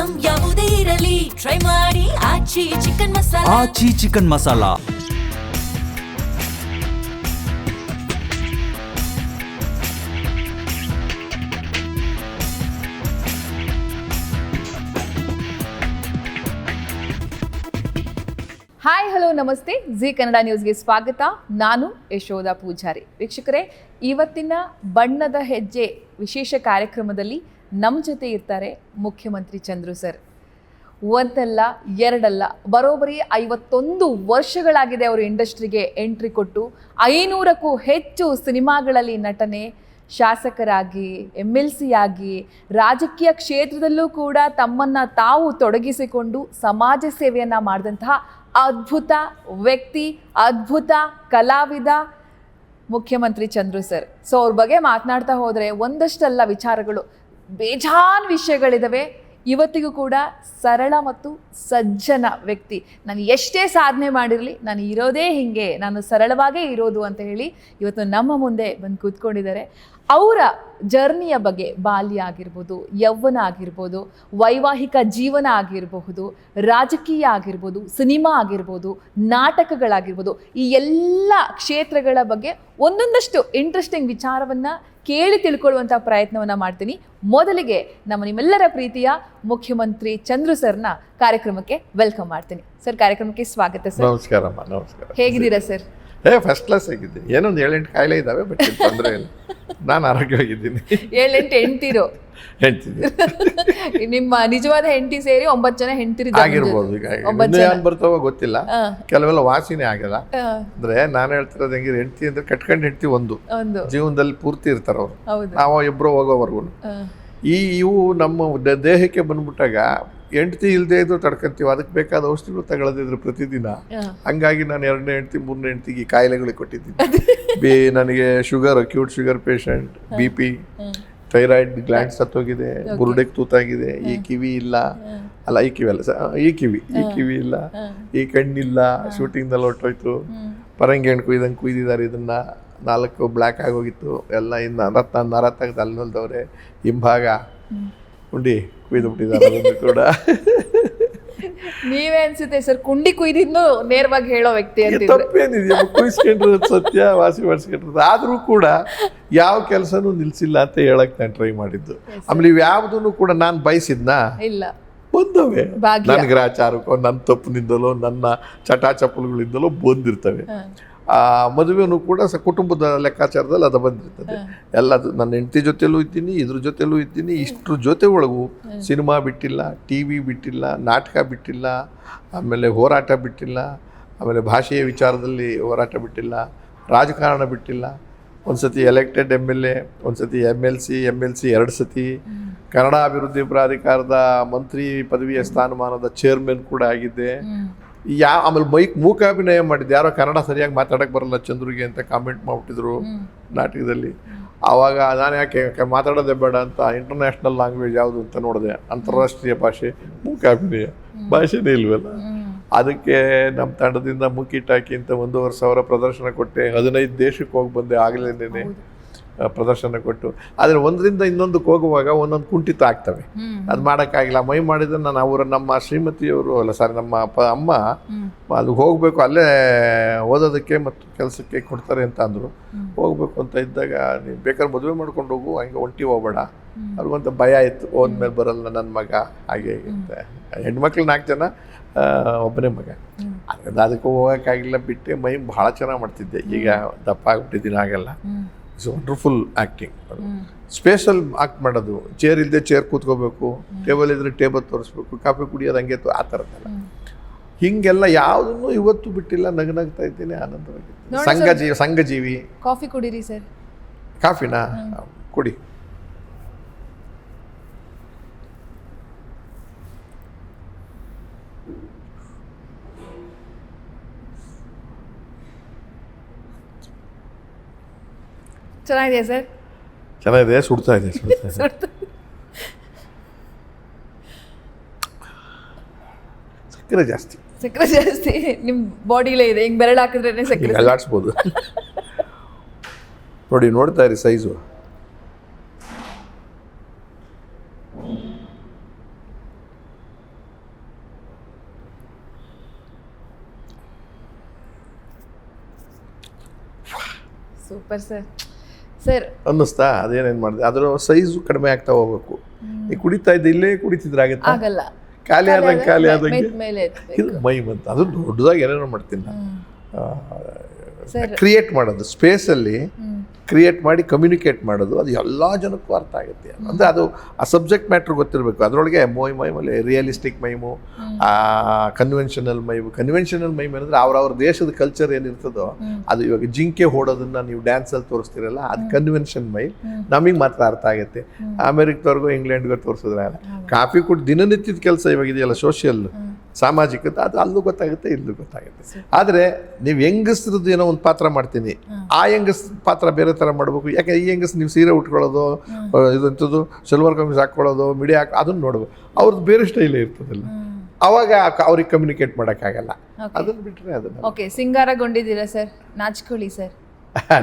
Item ಯಾವುದೇ ಇರಲಿ try ಮಾಡಿ ಆಚಿ ಚಿಕನ್ ಮಸಾಲಾ. ಆಚಿ ಚಿಕನ್ ಮಸಾಲಾ. ಹಾಯ್ ಹಲೋ ನಮಸ್ತೆ, ಜಿ ಕನ್ನಡ ನ್ಯೂಸ್ಗೆ ಸ್ವಾಗತ. ನಾನು ಯಶೋಧ ಪೂಜಾರಿ. ವೀಕ್ಷಕರೇ, ಇವತ್ತಿನ ಬಣ್ಣದ ಹೆಜ್ಜೆ ವಿಶೇಷ ಕಾರ್ಯಕ್ರಮದಲ್ಲಿ ನಮ್ಮ ಜೊತೆ ಇರ್ತಾರೆ ಮುಖ್ಯಮಂತ್ರಿ ಚಂದ್ರು ಸರ್. ಒಂದಲ್ಲ ಎರಡಲ್ಲ, ಬರೋಬ್ಬರಿ 51 ವರ್ಷಗಳಾಗಿದೆ ಅವರು ಇಂಡಸ್ಟ್ರಿಗೆ ಎಂಟ್ರಿ ಕೊಟ್ಟು. 500ಕ್ಕೂ ಹೆಚ್ಚು ಸಿನಿಮಾಗಳಲ್ಲಿ ನಟನೆ, ಶಾಸಕರಾಗಿ, MLC ಆಗಿ, ರಾಜಕೀಯ ಕ್ಷೇತ್ರದಲ್ಲೂ ಕೂಡ ತಮ್ಮನ್ನು ತಾವು ತೊಡಗಿಸಿಕೊಂಡು ಸಮಾಜ ಸೇವೆಯನ್ನು ಮಾಡಿದಂತಹ ಅದ್ಭುತ ವ್ಯಕ್ತಿ, ಅದ್ಭುತ ಕಲಾವಿದ ಮುಖ್ಯಮಂತ್ರಿ ಚಂದ್ರು ಸರ್. ಸೊ ಅವ್ರ ಬಗ್ಗೆ ಮಾತನಾಡ್ತಾ ಹೋದರೆ ಒಂದಷ್ಟಲ್ಲ ವಿಚಾರಗಳು, ಬೇಜಾನ್ ವಿಷಯಗಳಿದ್ದಾವೆ. ಇವತ್ತಿಗೂ ಕೂಡ ಸರಳ ಮತ್ತು ಸಜ್ಜನ ವ್ಯಕ್ತಿ. ನಾನು ಎಷ್ಟೇ ಸಾಧನೆ ಮಾಡಿರಲಿ, ನಾನು ಇರೋದೇ ಹೀಗೆ, ನಾನು ಸರಳವಾಗೇ ಇರೋದು ಅಂತ ಹೇಳಿ ಇವತ್ತು ನಮ್ಮ ಮುಂದೆ ಬಂದು ಕೂತ್ಕೊಂಡಿದ್ದಾರೆ. ಅವರ ಜರ್ನಿಯ ಬಗ್ಗೆ, ಬಾಲ್ಯ ಆಗಿರ್ಬೋದು, ಯೌವನ ಆಗಿರ್ಬೋದು, ವೈವಾಹಿಕ ಜೀವನ ಆಗಿರಬಹುದು, ರಾಜಕೀಯ ಆಗಿರ್ಬೋದು, ಸಿನಿಮಾ ಆಗಿರ್ಬೋದು, ನಾಟಕಗಳಾಗಿರ್ಬೋದು, ಈ ಎಲ್ಲ ಕ್ಷೇತ್ರಗಳ ಬಗ್ಗೆ ಒಂದೊಂದಷ್ಟು ಇಂಟ್ರೆಸ್ಟಿಂಗ್ ವಿಚಾರವನ್ನು ಕೇಳಿ ತಿಳ್ಕೊಳ್ಳುವಂಥ ಪ್ರಯತ್ನವನ್ನು ಮಾಡ್ತೀನಿ. ಮೊದಲಿಗೆ ನಿಮ್ಮೆಲ್ಲರ ಪ್ರೀತಿಯ ಮುಖ್ಯಮಂತ್ರಿ ಚಂದ್ರು ಸರ್ನ ಕಾರ್ಯಕ್ರಮಕ್ಕೆ ವೆಲ್ಕಮ್ ಮಾಡ್ತೀನಿ. ಸರ್, ಕಾರ್ಯಕ್ರಮಕ್ಕೆ ಸ್ವಾಗತ ಸರ್. ನಮಸ್ಕಾರಮ್ಮ. ನಮಸ್ಕಾರ. ಹೇಗಿದ್ದೀರಾ ಸರ್? ಫಸ್ಟ್ ಕ್ಲಾಸ್ ಆಗಿದ್ದೆ. ಏನೊಂದು 7-8 ಕಾಯಿಲೆ ಇದ್ದಾವೆ, ಬಟ್ ತೊಂದರೆ ಇಲ್ಲ. ನಾನು ಆರೋಗ್ಯವಾಗಿದ್ದೀನಿ. 7-8 ಹೆಂಡ್ತಿರು ಹೆಂಡ್ತಿದ್ದೆ. ನಿಮ್ಮ ನಿಜವಾದ ಹೆಂಡತಿ ಸೇರಿ 9 ಜನ ಹೆಂಡ್ತಿರು ಆಗಿರ್ಬೋದು. ಈಗ ಏನು ಬರ್ತಾವ ಗೊತ್ತಿಲ್ಲ, ಕೆಲವೆಲ್ಲ ವಾಸಿನೇ ಆಗಲ್ಲ. ಅಂದ್ರೆ ನಾನು ಹೇಳ್ತಿರೋದು ಹೆಂಗಿರ, ಹೆಂಡತಿ ಅಂದ್ರೆ ಕಟ್ಕೊಂಡು ಹೆಂಡತಿ ಒಂದು ಜೀವನದಲ್ಲಿ ಪೂರ್ತಿ ಇರ್ತಾರ ಅವ್ರು. ನಾವು ಇಬ್ರು ಹೋಗೋವರೆಗೂ ಇವು ನಮ್ಮ ದೇಹಕ್ಕೆ ಬಂದ್ಬಿಟ್ಟಾಗ ಹೆಂಡತಿ ಇಲ್ಲದೆ ಇದ್ದು ತಡ್ಕೊಂತೀವಿ. ಅದಕ್ಕೆ ಬೇಕಾದ ಔಷಧಿಗಳು ತಗೊಳ್ಳೋದಿದ್ರು ಪ್ರತಿದಿನ. ಹಂಗಾಗಿ ನಾನು 2ನೇ ಹೆಂಡತಿ 3ನೇ ಹೆಂಡತಿಗೆ ಈ ಕಾಯಿಲೆಗಳಿಗೆ ಕೊಟ್ಟಿದ್ದೀನಿ. ನನಗೆ sugar, acute sugar patient, BP, thyroid gland ಸತ್ತೋಗಿದೆ, ಬುರುಡೆಗೆ ತೂತಾಗಿದೆ, ಈ ಕಿವಿ ಇಲ್ಲ, ಅಲ್ಲ ಈ ಕಿವಿ ಅಲ್ಲ, ಈ ಕಿವಿ ಇಲ್ಲ, ಈ ಕಣ್ಣಿಲ್ಲ, ಶೂಟಿಂಗ್ನಲ್ಲಿ ಹೊರಟೋಯ್ತು, ಪರಂಗಿ ಹಣ್ಣು ಕುಯ್ದಿದ್ದಾರೆ, ಇದನ್ನ 4 ಬ್ಲ್ಯಾಕ್ ಆಗೋಗಿತ್ತು ಎಲ್ಲ. ಇನ್ನು ನರ ತೆಗೆದು ಅಲ್ಲಿ ನೋಲ್ದವ್ರೆ, ಹಿಂಭಾಗ ಕುಂಡಿ ಕುಯ್ದು ಬಿಟ್ಟಿದ್ದಾರೆ ಅದನ್ನು ಕೂಡ. ನೀವೇ ಅನ್ಸುತ್ತೆ ಸರ್ ಕುಂಡಿ ಕುಯ್ದಿದ್ದು ನೇರವಾಗಿ ಹೇಳೋ ವ್ಯಕ್ತಿ ಅಂತ. ತಪ್ಪೇನಿದೆಯಾ, ಕುಯ್ಸ್ಕೊಂಡ್ರೆ ಸತ್ಯ, ವಾಸಿ ಮಾಡಿಸ್ಕೊಂಡ್ರೆ. ಆದರೂ ಕೂಡ ಯಾವ ಕೆಲಸನೂ ನಿಲ್ಸಿಲ್ಲ ಅಂತ ಹೇಳಕ್ ನಾನು ಟ್ರೈ ಮಾಡಿದ್ದು. ಆಮೇಲೆ ಇವು ಯಾವುದನ್ನು ಕೂಡ ನಾನು ಬಯಸಿದ್ನಾ ಇಲ್ಲ, ಬಂದವೆ. ನನ್ನ ಗ್ರಾಚಾರಕ್ಕೋ, ನನ್ನ ತಪ್ಪಿನಿಂದಲೋ, ನನ್ನ ಚಟಾಚಪ್ಪಲುಗಳಿಂದಲೋ ಬಂದಿರ್ತವೆ. ಮದುವೆನೂ ಕೂಡ ಕುಟುಂಬದ ಲೆಕ್ಕಾಚಾರದಲ್ಲಿ ಅದು ಬಂದಿರ್ತದೆ. ಎಲ್ಲದು ನನ್ನ ಹೆಂಡತಿ ಜೊತೆಲೂ ಇದ್ದೀನಿ, ಇದ್ರ ಜೊತೆಲೂ ಇದ್ದೀನಿ. ಇಷ್ಟ್ರ ಜೊತೆ ಒಳಗೂ ಸಿನಿಮಾ ಬಿಟ್ಟಿಲ್ಲ, TV ಬಿಟ್ಟಿಲ್ಲ, ನಾಟಕ ಬಿಟ್ಟಿಲ್ಲ, ಆಮೇಲೆ ಹೋರಾಟ ಬಿಟ್ಟಿಲ್ಲ, ಆಮೇಲೆ ಭಾಷೆಯ ವಿಚಾರದಲ್ಲಿ ಹೋರಾಟ ಬಿಟ್ಟಿಲ್ಲ, ರಾಜಕಾರಣ ಬಿಟ್ಟಿಲ್ಲ. ಒಂದು ಸತಿ ಎಲೆಕ್ಟೆಡ್ MLA, ಒಂದು ಸತಿ MLC 2 ಸತಿ, ಕನ್ನಡ ಅಭಿವೃದ್ಧಿ ಪ್ರಾಧಿಕಾರದ ಮಂತ್ರಿ ಪದವಿಯ ಸ್ಥಾನಮಾನದ ಚೇರ್ಮನ್ ಕೂಡ ಆಗಿದ್ದೆ. ಆಮೇಲೆ ಮೂಕಾಭಿನಯ ಮಾಡಿದ್ದೆ. ಯಾರೋ ಕನ್ನಡ ಸರಿಯಾಗಿ ಮಾತಾಡಕ್ಕೆ ಬರಲ್ಲ ಚಂದ್ರಿಗೆ ಅಂತ ಕಾಮೆಂಟ್ ಮಾಡ್ಬಿಟ್ಟಿದ್ರು ನಾಟಕದಲ್ಲಿ. ಆವಾಗ ನಾನು ಯಾಕೆ ಮಾತಾಡೋದೇ ಬೇಡ ಅಂತ ಇಂಟರ್ನ್ಯಾಷನಲ್ ಲ್ಯಾಂಗ್ವೇಜ್ ಯಾವುದು ಅಂತ ನೋಡಿದೆ. ಅಂತಾರಾಷ್ಟ್ರೀಯ ಭಾಷೆ ಮೂಕಾಭಿನಯ, ಭಾಷೆನೇ ಇಲ್ವಲ್ಲ. ಅದಕ್ಕೆ ನಮ್ಮ ತಂಡದಿಂದ ಮುಕ್ಕಿಟಾಕಿ ಅಂತ 1,500 ಪ್ರದರ್ಶನ ಕೊಟ್ಟೆ. 15 ದೇಶಕ್ಕೆ ಹೋಗಿ ಬಂದೆ ಆಗಲೇನೆ ಪ್ರದರ್ಶನ ಕೊಟ್ಟು. ಆದರೆ ಒಂದರಿಂದ ಇನ್ನೊಂದಕ್ಕೆ ಹೋಗುವಾಗ ಒಂದೊಂದು ಕುಂಠಿತ ಆಗ್ತವೆ, ಅದು ಮಾಡೋಕ್ಕಾಗಿಲ್ಲ. ಮೈ ಮಾಡಿದ್ರೆ ನಾನು ನಮ್ಮ ಶ್ರೀಮತಿಯವರು ನಮ್ಮ ಅಮ್ಮ ಅಲ್ಲಿಗೆ ಹೋಗಬೇಕು, ಅಲ್ಲೇ ಓದೋದಕ್ಕೆ ಮತ್ತು ಕೆಲಸಕ್ಕೆ ಕೊಡ್ತಾರೆ ಅಂತ ಅಂದರು. ಹೋಗ್ಬೇಕು ಅಂತ ಇದ್ದಾಗ, ನೀವು ಬೇಕಾದ್ರೆ ಮದುವೆ ಮಾಡ್ಕೊಂಡು ಹೋಗು, ಹಂಗೆ ಒಂಟಿ ಹೋಗ್ಬೇಡ. ಅವ್ರಿಗೊಂದು ಭಯ ಇತ್ತು, ಹೋದ್ಮೇಲೆ ಬರಲ್ಲ ನನ್ನ ಮಗ ಹಾಗೆ ಅಂತ. ಹೆಣ್ಮಕ್ಳು 4 ಜನ, ಒಬ್ಬನೇ ಮಗ. ಅದಕ್ಕೆ ಹೋಗೋಕ್ಕಾಗಿಲ್ಲ, ಬಿಟ್ಟೆ. ಮೈ ಭಾಳ ಚೆನ್ನಾಗಿ ಮಾಡ್ತಿದ್ದೆ. ಈಗ ದಪ್ಪ ಆಗ್ಬಿಟ್ಟಿದ್ದೀನಿ, ಆಗಲ್ಲ. It's wonderful acting. ಸ್ಪೇಸಲ್ಲಿ ಆ್ಯಕ್ಟ್ ಮಾಡೋದು. ಚೇರ್ ಇಲ್ಲದೆ ಚೇರ್ ಕೂತ್ಕೋಬೇಕು, ಟೇಬಲ್ ಇದ್ದರೆ ಟೇಬಲ್ ತೋರಿಸ್ಬೇಕು, ಕಾಫಿ ಕುಡಿಯೋದು ಹಂಗೆ ಆ ಥರದ್ದೆಲ್ಲ. ಹೀಗೆಲ್ಲ ಯಾವುದನ್ನು ಇವತ್ತು ಬಿಟ್ಟಿಲ್ಲ. ನಗ್ತಾ ಇದ್ದೀನಿ, ಆನಂದವಾಗಿದ್ದೀನಿ. ಸಂಘಜೀವಿ. ಕಾಫಿ ಕುಡೀರಿ ಸರ್. ಕಾಫಿನಾ? ಕುಡಿ. ಚೆನ್ನಾಗಿದೆಯಾ ಸರ್? ಚೆನ್ನಾಗಿದೆ. ಸುಡ್ತಾ ಇದೆ. ಸಕ್ಕರೆ ಜಾಸ್ತಿ. ನಿಮ್ಮ ಬಾಡಿಲೇ ಇದೆ, ಹಿಂಗೆ ಬೆರಳು ಹಾಕಿದ್ರೇನೆ ಸಕ್ಕರೆ ಅಲ್ಲಾಡ್ಸ್ಬೋದು. ನೋಡಿ, ನೋಡ್ತಾ ಇರಿ ಸೈಜು. Super sir. ಸರ್ ಅನ್ನಿಸ್ತಾ ಅದೇನೇನು ಮಾಡಿದೆ ಅದರ ಸೈಜು ಕಡಿಮೆ ಆಗ್ತಾ ಹೋಗ್ಬೇಕು. ಈ ಕುಡಿತಾ ಇದ್ದ ಇಲ್ಲೇ ಕುಡಿತಿದ್ರಾಗತ್ತೆ, ಆಗಲ್ಲ, ಖಾಲಿ ಆದಂಗೆ ಖಾಲಿ ಆದಂಗೆ ಮೇಲೆ ಇದು ಮೈ ಬಂತು. ಅದು ದೊಡ್ಡದಾಗಿ ಏನೇನೋ ಮಾಡ್ತೀನಿ ನಾನು. ಸರ್ ಕ್ರಿಯೇಟ್ ಮಾಡೋದು ಸ್ಪೇಸಲ್ಲಿ ಕ್ರಿಯೇಟ್ ಮಾಡಿ ಕಮ್ಯುನಿಕೇಟ್ ಮಾಡೋದು, ಅದು ಎಲ್ಲ ಜನಕ್ಕೂ ಅರ್ಥ ಆಗುತ್ತೆ. ಅಂದರೆ ಅದು ಆ ಸಬ್ಜೆಕ್ಟ್ ಮ್ಯಾಟ್ರ್ ಗೊತ್ತಿರಬೇಕು. ಅದರೊಳಗೆ ಮೈಮಲ್ಲಿ ರಿಯಲಿಸ್ಟಿಕ್ ಮೈಮು, ಕನ್ವೆನ್ಷನಲ್ ಮೈಮ್ ಅಂದರೆ ಅವ್ರವ್ರ ದೇಶದ ಕಲ್ಚರ್ ಏನಿರ್ತದೋ ಅದು. ಇವಾಗ ಜಿಂಕೆ ಹೊಡೋದನ್ನ ನೀವು ಡ್ಯಾನ್ಸಲ್ಲಿ ತೋರಿಸ್ತೀರಲ್ಲ, ಅದು ಕನ್ವೆನ್ಷನ್ ಮೈಮ್, ನಮಗೆ ಮಾತ್ರ ಅರ್ಥ ಆಗುತ್ತೆ. ಅಮೆರಿಕದವ್ರಿಗೂ ಇಂಗ್ಲೆಂಡ್ಗೂ ತೋರಿಸಿದ್ರೆ ಕಾಫಿ ಕುಡಿ ದಿನನಿತ್ಯದ ಕೆಲಸ ಇವಾಗ ಇದೆಯಲ್ಲ ಸೋಷಿಯಲ್ ಸಾಮಾಜಿಕತೆ, ಅದು ಅಲ್ಲೂ ಗೊತ್ತಾಗುತ್ತೆ ಇಲ್ಲೂ ಗೊತ್ತಾಗುತ್ತೆ. ಆದರೆ ನೀವು ಹೆಂಗಸ್ರದ್ದು ಏನೋ ಒಂದು ಪಾತ್ರ ಮಾಡ್ತೀನಿ, ಆ ಹೆಂಗಸ್ ಪಾತ್ರ ಬೇರೆ ಥರ ಮಾಡಬೇಕು. ಯಾಕೆ ಈ ಹೆಂಗಸ್ ನೀವು ಸೀರೆ ಉಟ್ಕೊಳ್ಳೋದು, ಇದಂಥದ್ದು ಸಲ್ವಾರ್ ಕಮೀಸ್ ಹಾಕ್ಕೊಳ್ಳೋದು, ಮಿಡಿ ಅದನ್ನು ನೋಡ್ಬೇಕು. ಅವ್ರದ್ದು ಬೇರೆ ಸ್ಟೈಲೇ ಇರ್ತದಲ್ಲ, ಅವಾಗ ಅವ್ರಿಗೆ ಕಮ್ಯುನಿಕೇಟ್ ಮಾಡೋಕ್ಕಾಗಲ್ಲ. ಅದನ್ನು ಬಿಟ್ಟರೆ ಅದನ್ನು ಓಕೆ. ಸಿಂಗಾರಗೊಂಡಿದ್ದೀರಾ ಸರ್? ನಾಚ್ಕೊಳ್ಳಿ ಸರ್.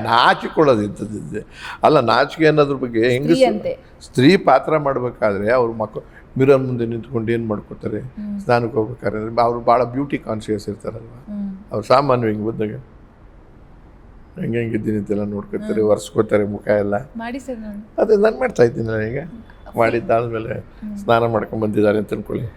ನಾಚಿಕೊಳ್ಳೋದು ಇಂಥದ್ದಿದೆ ಅಲ್ಲ. ನಾಚಿಕೆ ಅನ್ನೋದ್ರ ಬಗ್ಗೆ ಹೆಂಗಸ್ ಸ್ತ್ರೀ ಪಾತ್ರ ಮಾಡಬೇಕಾದ್ರೆ ಅವ್ರ ಮಕ್ಕಳು ಮಿರರ್ ಮುಂದೆ ನಿಂತ್ಕೊಂಡು ಏನು ಮಾಡ್ಕೋತಾರೆ, ಸ್ನಾನಕ್ಕೆ ಹೋಗ್ಬೇಕಾದ್ರೆ ಅವರು ಭಾಳ ಬ್ಯೂಟಿ ಕಾನ್ಶಿಯಸ್ ಇರ್ತಾರಲ್ವ. ಅವ್ರು ಸಾಮಾನ್ಯವಾಗಿ ಹಿಂಗೆ ಬಂದಾಗ ಹೆಂಗಿದ್ದೀನಿ ಅಂತೆಲ್ಲ ನೋಡ್ಕೊತಾರೆ, ಒರೆಸ್ಕೋತಾರೆ ಮುಖ ಎಲ್ಲ. ಮಾಡಿ ಸರ್. ಅದೇ ನಾನು ಮಾಡ್ತಾ ಇದ್ದೀನಿ. ಈಗ ಮಾಡಿದ್ದಾದ್ಮೇಲೆ ಸ್ನಾನ ಮಾಡ್ಕೊಂಡು ಬಂದಿದ್ದಾರೆ ಅಂತ ಅನ್ಕೊಳ್ಳಿ.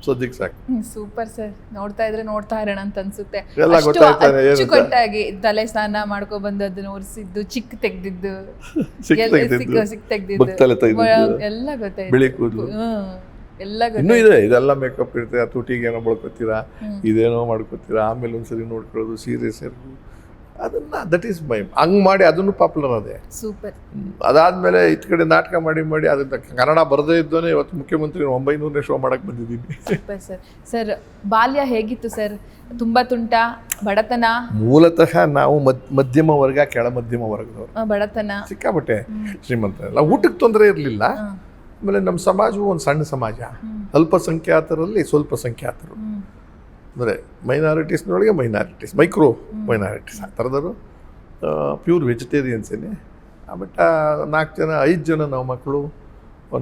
ಸದ್ಯಕ್ಕೆ ಸಾಕು. Super sir. ನೋಡ್ತಾ ಇದ್ರೆ ನೋಡ್ತಾ ಇರೋಣ ಅಂತ ಅನ್ಸುತ್ತೆ. ಅಚ್ಚುಕಟ್ಟಾಗಿ ತಲೆ ಸ್ನಾನ ಮಾಡ್ಕೊ ಬಂದದ್ದು, ಒರೆಸಿದ್ದು, ಚಿಕ್ಕ ತೆಗ್ದಿದ್ದು, ಸಿಕ್ ತೆಗ್ದಿದ್ದು ಎಲ್ಲ ಗೊತ್ತಾಯ್ತು. ಎಲ್ಲ ಇನ್ನೂ ಇದೆ. ಇದೆಲ್ಲ ಮೇಕಪ್ ಇರುತ್ತೆ, ತುಟಿಗೆ ಏನೋ ಬಳ್ಕೊತೀರಾ, ಇದೇನೋ ಮಾಡ್ಕೊತೀರಾ, ಆಮೇಲೆ ಒಂದ್ಸರಿ ನೋಡ್ಕೊಳ್ಳೋದು, ಸೀರಿಯಸ್ ಇರೋದು, ಅದನ್ನ ದಟ್ ಈಸ್ ಮೈ ಹಂಗೆ ಮಾಡಿ ಅದನ್ನು ಪಾಪ್ಯುಲರ್ ಅದೇ. ಸೂಪರ್. ಅದಾದ್ಮೇಲೆ ಇತ್ ಕಡೆ ನಾಟಕ ಮಾಡಿ ಅದನ್ನ ಕನ್ನಡ ಬರದೇ ಇದ್ದೋನೆ ಇವತ್ತು ಮುಖ್ಯಮಂತ್ರಿ 900ನೇ ಶೋ ಮಾಡಕ್ಕೆ ಬಂದಿದ್ದೀನಿ. Super sir. ಸರ್ ಬಾಲ್ಯ ಹೇಗಿತ್ತು ಸರ್? ತುಂಬಾ ತುಂಟ, ಬಡತನ? ಮೂಲತಃ ನಾವು ಮಧ್ಯಮ ವರ್ಗ, ಕೆಳ ಮಧ್ಯಮ ವರ್ಗದವರು. ಬಡತನ ಸಿಕ್ಕಾಬಟ್ಟೆ, ಶ್ರೀಮಂತ ಎಲ್ಲ. ಊಟಕ್ಕೆ ತೊಂದರೆ ಇರಲಿಲ್ಲ. ಆಮೇಲೆ ನಮ್ಮ ಸಮಾಜವು ಒಂದು ಸಣ್ಣ ಸಮಾಜ, ಅಲ್ಪಸಂಖ್ಯಾತರಲ್ಲಿ ಸ್ವಲ್ಪ ಸಂಖ್ಯಾತರು, ಅಂದರೆ ಮೈನಾರಿಟೀಸ್ನೊಳಗೆ ಮೈಕ್ರೋ ಮೈನಾರಿಟೀಸ್ ಆ ಥರದವರು, ಪ್ಯೂರ್ ವೆಜಿಟೇರಿಯನ್ಸೇನೆ. ಬಟ್ 5 ಜನ ನಾವು ಮಕ್ಕಳು,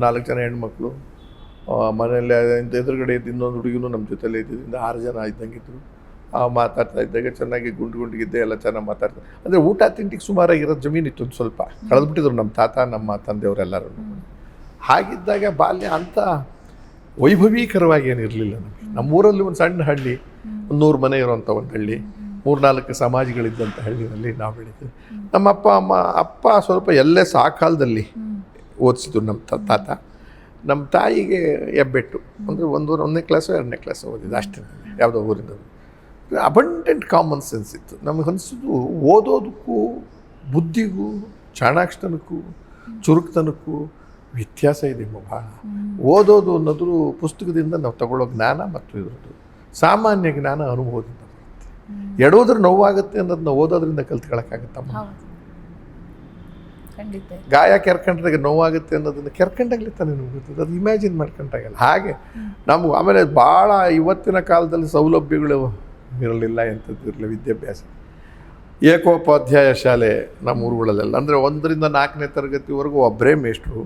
4 ಜನ ಹೆಣ್ಮಕ್ಳು. ಮನೆಯಲ್ಲಿ ಎದುರುಗಡೆ ಇದ್ದು ಇನ್ನೊಂದು ಹುಡುಗಿನೂ ನಮ್ಮ ಜೊತೆಲೇ ಇದ್ದಿದ್ದರಿಂದ 6 ಜನ ಇದ್ದಂಗಿದ್ರು. ಮಾತಾಡ್ತಾ ಇದ್ದಾಗ ಚೆನ್ನಾಗಿ ಗುಂಡಿದ್ದೆ, ಎಲ್ಲ ಚೆನ್ನಾಗಿ ಮಾತಾಡ್ತಾರೆ. ಅಂದರೆ ಊಟ ತಿಂಡಿಗೆ ಸುಮಾರಾಗಿರೋದು ಜಮೀನಿತ್ತು, ಒಂದು ಸ್ವಲ್ಪ ಕಳೆದ್ಬಿಟ್ಟಿದ್ರು ನಮ್ಮ ತಾತ ನಮ್ಮ ತಂದೆಯವರೆಲ್ಲರೂ. ಹಾಗಿದ್ದಾಗ ಬಾಲ್ಯ ಅಂತ ವೈಭವೀಕರವಾಗಿ ಏನಿರಲಿಲ್ಲ ನಮಗೆ. ನಮ್ಮೂರಲ್ಲಿ ಒಂದು ಸಣ್ಣ ಹಳ್ಳಿ, 100 ಮನೆ ಇರೋವಂಥ ಒಂದು ಹಳ್ಳಿ, 3-4 ಸಮಾಜಗಳಿದ್ದಂಥ ಹಳ್ಳಿನಲ್ಲಿ ನಾವು ಬೆಳೀತೀವಿ. ನಮ್ಮ ಅಪ್ಪ ಸ್ವಲ್ಪ ಎಲ್ಲೇ ಸಾಕಾಲದಲ್ಲಿ ಓದಿಸಿದ್ರು ನಮ್ಮ ತಾತ. ನಮ್ಮ ತಾಯಿಗೆ ಹೆಬ್ಬೆಟ್ಟು, ಅಂದರೆ 1ನೇ ಕ್ಲಾಸು 2ನೇ ಕ್ಲಾಸು ಓದಿದ್ದು ಅಷ್ಟೇ. ಯಾವುದೋ ಊರಿಂದ ಅಬಂಡೆಂಟ್ ಕಾಮನ್ ಸೆನ್ಸ್ ಇತ್ತು. ನಮಗೆ ಅನಿಸೋದು ಓದೋದಕ್ಕೂ ಬುದ್ಧಿಗೂ ಚಾಣಾಕ್ಷತನಕ್ಕೂ ಚುರುಕ್ತನಕ್ಕೂ ವ್ಯತ್ಯಾಸ ಇದೆ ಭಾಳ. ಓದೋದು ಅನ್ನೋದು ಪುಸ್ತಕದಿಂದ ನಾವು ತಗೊಳ್ಳೋ ಜ್ಞಾನ ಮತ್ತು ಇದ್ರದ್ದು ಸಾಮಾನ್ಯ ಜ್ಞಾನ ಅನುಭವದಿಂದ ಬರುತ್ತೆ. ಎಡೋದ್ರೆ ನೋವಾಗುತ್ತೆ ಅನ್ನೋದನ್ನ ಓದೋದ್ರಿಂದ ಕಲ್ತ್ಕೊಳ್ಳೋಕ್ಕಾಗತ್ತಮ್ಮ. ಗಾಯ ಕೆರ್ಕೊಂಡ್ರಾಗ ನೋವಾಗುತ್ತೆ ಅನ್ನೋದನ್ನ ಕೆರ್ಕೊಂಡಾಗಲೇ ತಾನೇ ನೋವುತ್ತದೆ, ಅದು ಇಮ್ಯಾಜಿನ್ ಮಾಡ್ಕೊಂಡಾಗಲ್ಲ. ಹಾಗೆ ನಮ್ಗೆ ಆಮೇಲೆ ಭಾಳ ಇವತ್ತಿನ ಕಾಲದಲ್ಲಿ ಸೌಲಭ್ಯಗಳು ಇರಲಿಲ್ಲ, ಎಂಥದ್ದು ಇರಲಿಲ್ಲ. ವಿದ್ಯಾಭ್ಯಾಸ ಏಕೋಪಾಧ್ಯಾಯ ಶಾಲೆ ನಮ್ಮ ಊರುಗಳಲ್ಲೆಲ್ಲ, ಅಂದರೆ 1ರಿಂದ 4ನೇ ತರಗತಿವರೆಗೂ ಒಬ್ಬರೇ ಮೇಷ್ಟ್ರು,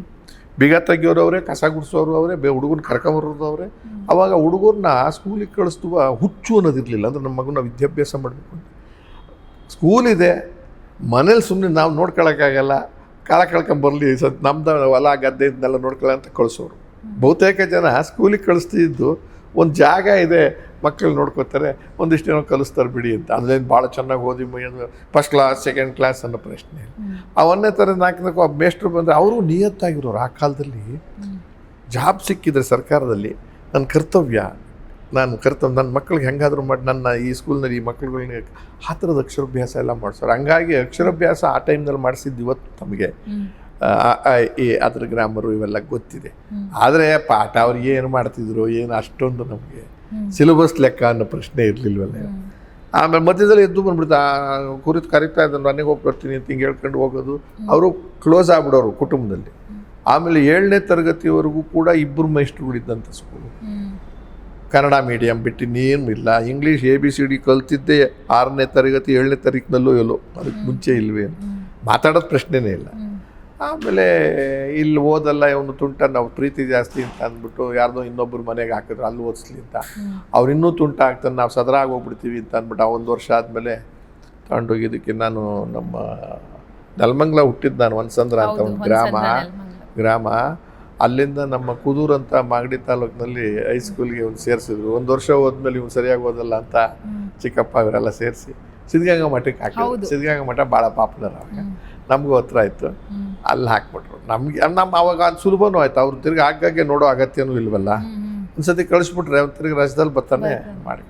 ಬೀಗ ತೆಗಿಯೋರು ಅವರೇ, ಕಸ ಗುಡಿಸೋರು ಅವರೇ, ಹುಡುಗನ ಕರ್ಕೊಂಬರೋದು ಅವರೇ. ಅವಾಗ ಹುಡುಗರನ್ನ ಸ್ಕೂಲಿಗೆ ಕಳಿಸ್ತುವ ಹುಚ್ಚು ಅನ್ನೋದಿರಲಿಲ್ಲ. ಅಂದರೆ ನಮ್ಮ ಮಗನ ವಿದ್ಯಾಭ್ಯಾಸ ಮಾಡಬೇಕು ಅಂತ. ಸ್ಕೂಲಿದೆ, ಮನೇಲಿ ಸುಮ್ಮನೆ ನಾವು ನೋಡ್ಕೊಳಕ್ಕಾಗಲ್ಲ, ಕಾಲ ಕಳ್ಕೊಂಬರಲಿ, ನಮ್ದು ಹೊಲ ಗದ್ದೆ ಇದನ್ನೆಲ್ಲ ನೋಡ್ಕೊಳ್ಳೋ ಅಂತ ಕಳಿಸೋರು. ಬಹುತೇಕ ಜನ ಸ್ಕೂಲಿಗೆ ಕಳಿಸ್ತಿದ್ದು ಒಂದು ಜಾಗ ಇದೆ, ಮಕ್ಕಳು ನೋಡ್ಕೋತಾರೆ, ಒಂದಿಷ್ಟು ಏನೋ ಕಲಿಸ್ತಾರೆ ಬಿಡಿ ಅಂತ. ಅದೇನು ಭಾಳ ಚೆನ್ನಾಗಿ ಓದಿ ಫಸ್ಟ್ ಕ್ಲಾಸ್ ಸೆಕೆಂಡ್ ಕ್ಲಾಸ್ ಅನ್ನೋ ಪ್ರಶ್ನೆ. ಅವನ್ನೇ ಥರ ನಾಲ್ಕು ಮೇಷ್ಟ್ರು ಬಂದರೆ ಅವರು ನಿಯತ್ತಾಗಿರೋರು. ಆ ಕಾಲದಲ್ಲಿ ಜಾಬ್ ಸಿಕ್ಕಿದ್ರೆ ಸರ್ಕಾರದಲ್ಲಿ ನನ್ನ ಕರ್ತವ್ಯ, ನನ್ನ ಮಕ್ಕಳಿಗೆ ಹೆಂಗಾದರೂ ಮಾಡಿ ನನ್ನ ಈ ಸ್ಕೂಲ್ನಲ್ಲಿ ಈ ಮಕ್ಕಳುಗಳನ್ನ ಆ ಥರದ ಅಕ್ಷರಾಭ್ಯಾಸ ಎಲ್ಲ ಮಾಡಿಸೋರು. ಹಂಗಾಗಿ ಅಕ್ಷರಾಭ್ಯಾಸ ಆ ಟೈಮ್ನಲ್ಲಿ ಮಾಡಿಸಿದ್ದು ಇವತ್ತು ನಮಗೆ ಅದ್ರ ಗ್ರಾಮರು ಇವೆಲ್ಲ ಗೊತ್ತಿದೆ. ಆದರೆ ಪಾಠ ಅವ್ರು ಏನು ಮಾಡ್ತಿದ್ರು ಏನು ಅಷ್ಟೊಂದು ನಮಗೆ ಸಿಲೆಬಸ್ ಲೆಕ್ಕ ಅನ್ನೋ ಪ್ರಶ್ನೆ ಇರಲಿಲ್ವಲ್ಲ. ಆಮೇಲೆ ಮಧ್ಯದಲ್ಲಿ ಎದ್ದು ಬಂದ್ಬಿಡ್ತಾ ಕುರಿತು ಕರಿತಾ ಇದ್ದ ನನಗೆ ಹೋಗಿ ಬರ್ತೀನಿ ಅಂತ ಹಿಂಗೆ ಹೇಳ್ಕೊಂಡು ಹೋಗೋದು. ಅವರು ಕ್ಲೋಸ್ ಆಗ್ಬಿಡೋರು ಕುಟುಂಬದಲ್ಲಿ. ಆಮೇಲೆ 7ನೇ ತರಗತಿವರೆಗೂ ಕೂಡ 2 ಮೇಷ್ಟ್ರುಗಳಿದ್ದಂಥ ಸ್ಕೂಲು. ಕನ್ನಡ ಮೀಡಿಯಮ್ ಬಿಟ್ಟು ಇನ್ನೇನು ಇಲ್ಲ. ಇಂಗ್ಲೀಷ್ ABCD ಕಲ್ತಿದ್ದೆ 6ನೇ ತರಗತಿ 7ನೇ ತಾರೀಕಿನಲ್ಲೂ ಎಲ್ಲೋ, ಅದಕ್ಕೆ ಮುಂಚೆ ಇಲ್ವೇ ಮಾತಾಡೋದು ಪ್ರಶ್ನೆನೇ ಇಲ್ಲ. ಆಮೇಲೆ ಇಲ್ಲಿ ಓದಲ್ಲ ಇವನು ತುಂಟ, ನಾವು ಪ್ರೀತಿ ಜಾಸ್ತಿ ಅಂತ ಅಂದ್ಬಿಟ್ಟು ಯಾರ್ದೋ ಇನ್ನೊಬ್ಬರು ಮನೆಗೆ ಹಾಕಿದ್ರು ಅಲ್ಲಿ ಓದಿಸ್ಲಿ ಅಂತ. ಅವ್ರು ಇನ್ನೂ ತುಂಟ ಆಗ್ತಾನೆ, ನಾವು ಸದರಾಗಿ ಹೋಗ್ಬಿಡ್ತೀವಿ ಅಂತ ಅಂದ್ಬಿಟ್ಟು 1 ವರ್ಷ ಆದಮೇಲೆ ತಗೊಂಡೋಗಿದ್ದಕ್ಕೆ ನಾನು ನಮ್ಮ ನೆಲಮಂಗಲ ಹುಟ್ಟಿದ್ದು ನಾನು. ಒನ್ಸಂದ್ರ ಅಂತ ಒಂದು ಗ್ರಾಮ ಅಲ್ಲಿಂದ ನಮ್ಮ ಕುದೂರು ಅಂತ ಮಾಗಡಿ ತಾಲೂಕಿನಲ್ಲಿ ಹೈಸ್ಕೂಲ್ಗೆ ಒಂದು ಸೇರಿಸಿದ್ರು. 1 ವರ್ಷ ಹೋದ್ಮೇಲೆ ಇವ್ನು ಸರಿಯಾಗಿ ಓದಲ್ಲ ಅಂತ ಚಿಕ್ಕಪ್ಪ ಇವರೆಲ್ಲ ಸೇರಿಸಿ ಸಿದ್ಧಗಂಗಾ ಮಠಕ್ಕೆ ಹಾಕಿದ್ರು. ಸಿದ್ಧಗಂಗಾ ಮಠ ಭಾಳ ಪಾಪ್ಯುಲರ್ ಆವಾಗ, ನಮಗೂ ಹತ್ರ ಆಯಿತು, ಅಲ್ಲಿ ಹಾಕ್ಬಿಟ್ರು. ನಮಗೆ ಅವಾಗ ಅದು ಸುಲಭನೂ ಆಯ್ತು. ಅವ್ರು ತಿರ್ಗಿ ಆಗಾಗ್ಗೆ ನೋಡೋ ಅಗತ್ಯನೂ ಇಲ್ವಲ್ಲ. ಒಂದ್ಸತಿ ಕಳಿಸ್ಬಿಟ್ರೆ ಅವ್ನು ತಿರ್ಗಿ ರಜದಲ್ಲಿ ಬರ್ತಾನೆ ಮಾಡಿ.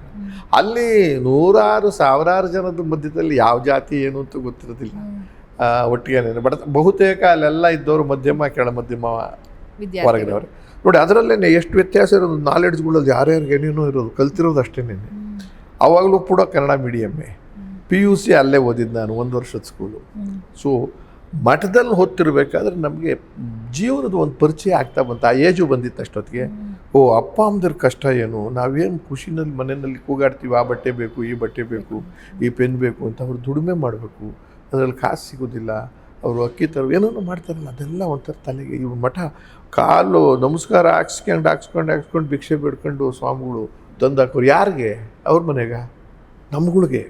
ಅಲ್ಲಿ 100 ಸಾವಿರಾರು ಜನದ ಮಧ್ಯದಲ್ಲಿ ಯಾವ ಜಾತಿ ಏನು ಅಂತ ಗೊತ್ತಿರೋದಿಲ್ಲ, ಒಟ್ಟಿಗೆ ಬಹುತೇಕ ಅಲ್ಲೆಲ್ಲ ಇದ್ದವರು ಮಧ್ಯಮ ಕೆಳ ಮಧ್ಯಮ ಹೊರಗಿನವ್ರು ನೋಡಿ. ಅದರಲ್ಲೇ ಎಷ್ಟು ವ್ಯತ್ಯಾಸ ಇರೋದು. ನಾಲೆಡ್ಜ್ಗಳಲ್ಲಿ ಯಾರ್ಯಾರಿಗೆ ಏನೇನೋ ಇರೋದು, ಕಲ್ತಿರೋದು ಅಷ್ಟೇನೇ. ಅವಾಗಲೂ ಕೂಡ ಕನ್ನಡ ಮೀಡಿಯಮ್ಮೇ. PUC ಅಲ್ಲೇ ಓದಿದ್ದು ನಾನು, 1 ವರ್ಷದ ಸ್ಕೂಲು. ಸೊ ಮಠದಲ್ಲಿ ಓದ್ತಿರ್ಬೇಕಾದ್ರೆ ನಮಗೆ ಜೀವನದ ಒಂದು ಪರಿಚಯ ಆಗ್ತಾ ಬಂತು. ಆ ಏಜು ಬಂದಿತ್ತು ಅಷ್ಟೊತ್ತಿಗೆ. ಅಪ್ಪ ಅಮ್ಮದ್ರ ಕಷ್ಟ ಏನು, ನಾವೇನು ಖುಷಿನಲ್ಲಿ ಮನೆಯಲ್ಲಿ ಕೂಗಾಡ್ತೀವಿ, ಆ ಬಟ್ಟೆ ಬೇಕು, ಈ ಬಟ್ಟೆ ಬೇಕು, ಈ ಪೆನ್ ಬೇಕು ಅಂತ. ಅವ್ರು ದುಡಿಮೆ ಮಾಡಬೇಕು, ಅದರಲ್ಲಿ ಕಾಸು ಸಿಗೋದಿಲ್ಲ, ಅವರು ಅಕ್ಕಿ ತರು ಏನೇನೋ ಮಾಡ್ತಾರಲ್ಲ, ಅದೆಲ್ಲ ಒಂಥರ ತಲೆಗೆ. ಇವ್ರ ಮಠ ಕಾಲು ನಮಸ್ಕಾರ ಹಾಕ್ಸ್ಕೊಂಡು ಭಿಕ್ಷೆ ಬಿಡ್ಕೊಂಡು ಸ್ವಾಮಿಗಳು ತಂದು ಹಾಕೋರು. ಯಾರಿಗೆ? ಅವ್ರ ಮನೆಗೆ, ನಮ್ಗಳಿಗೆ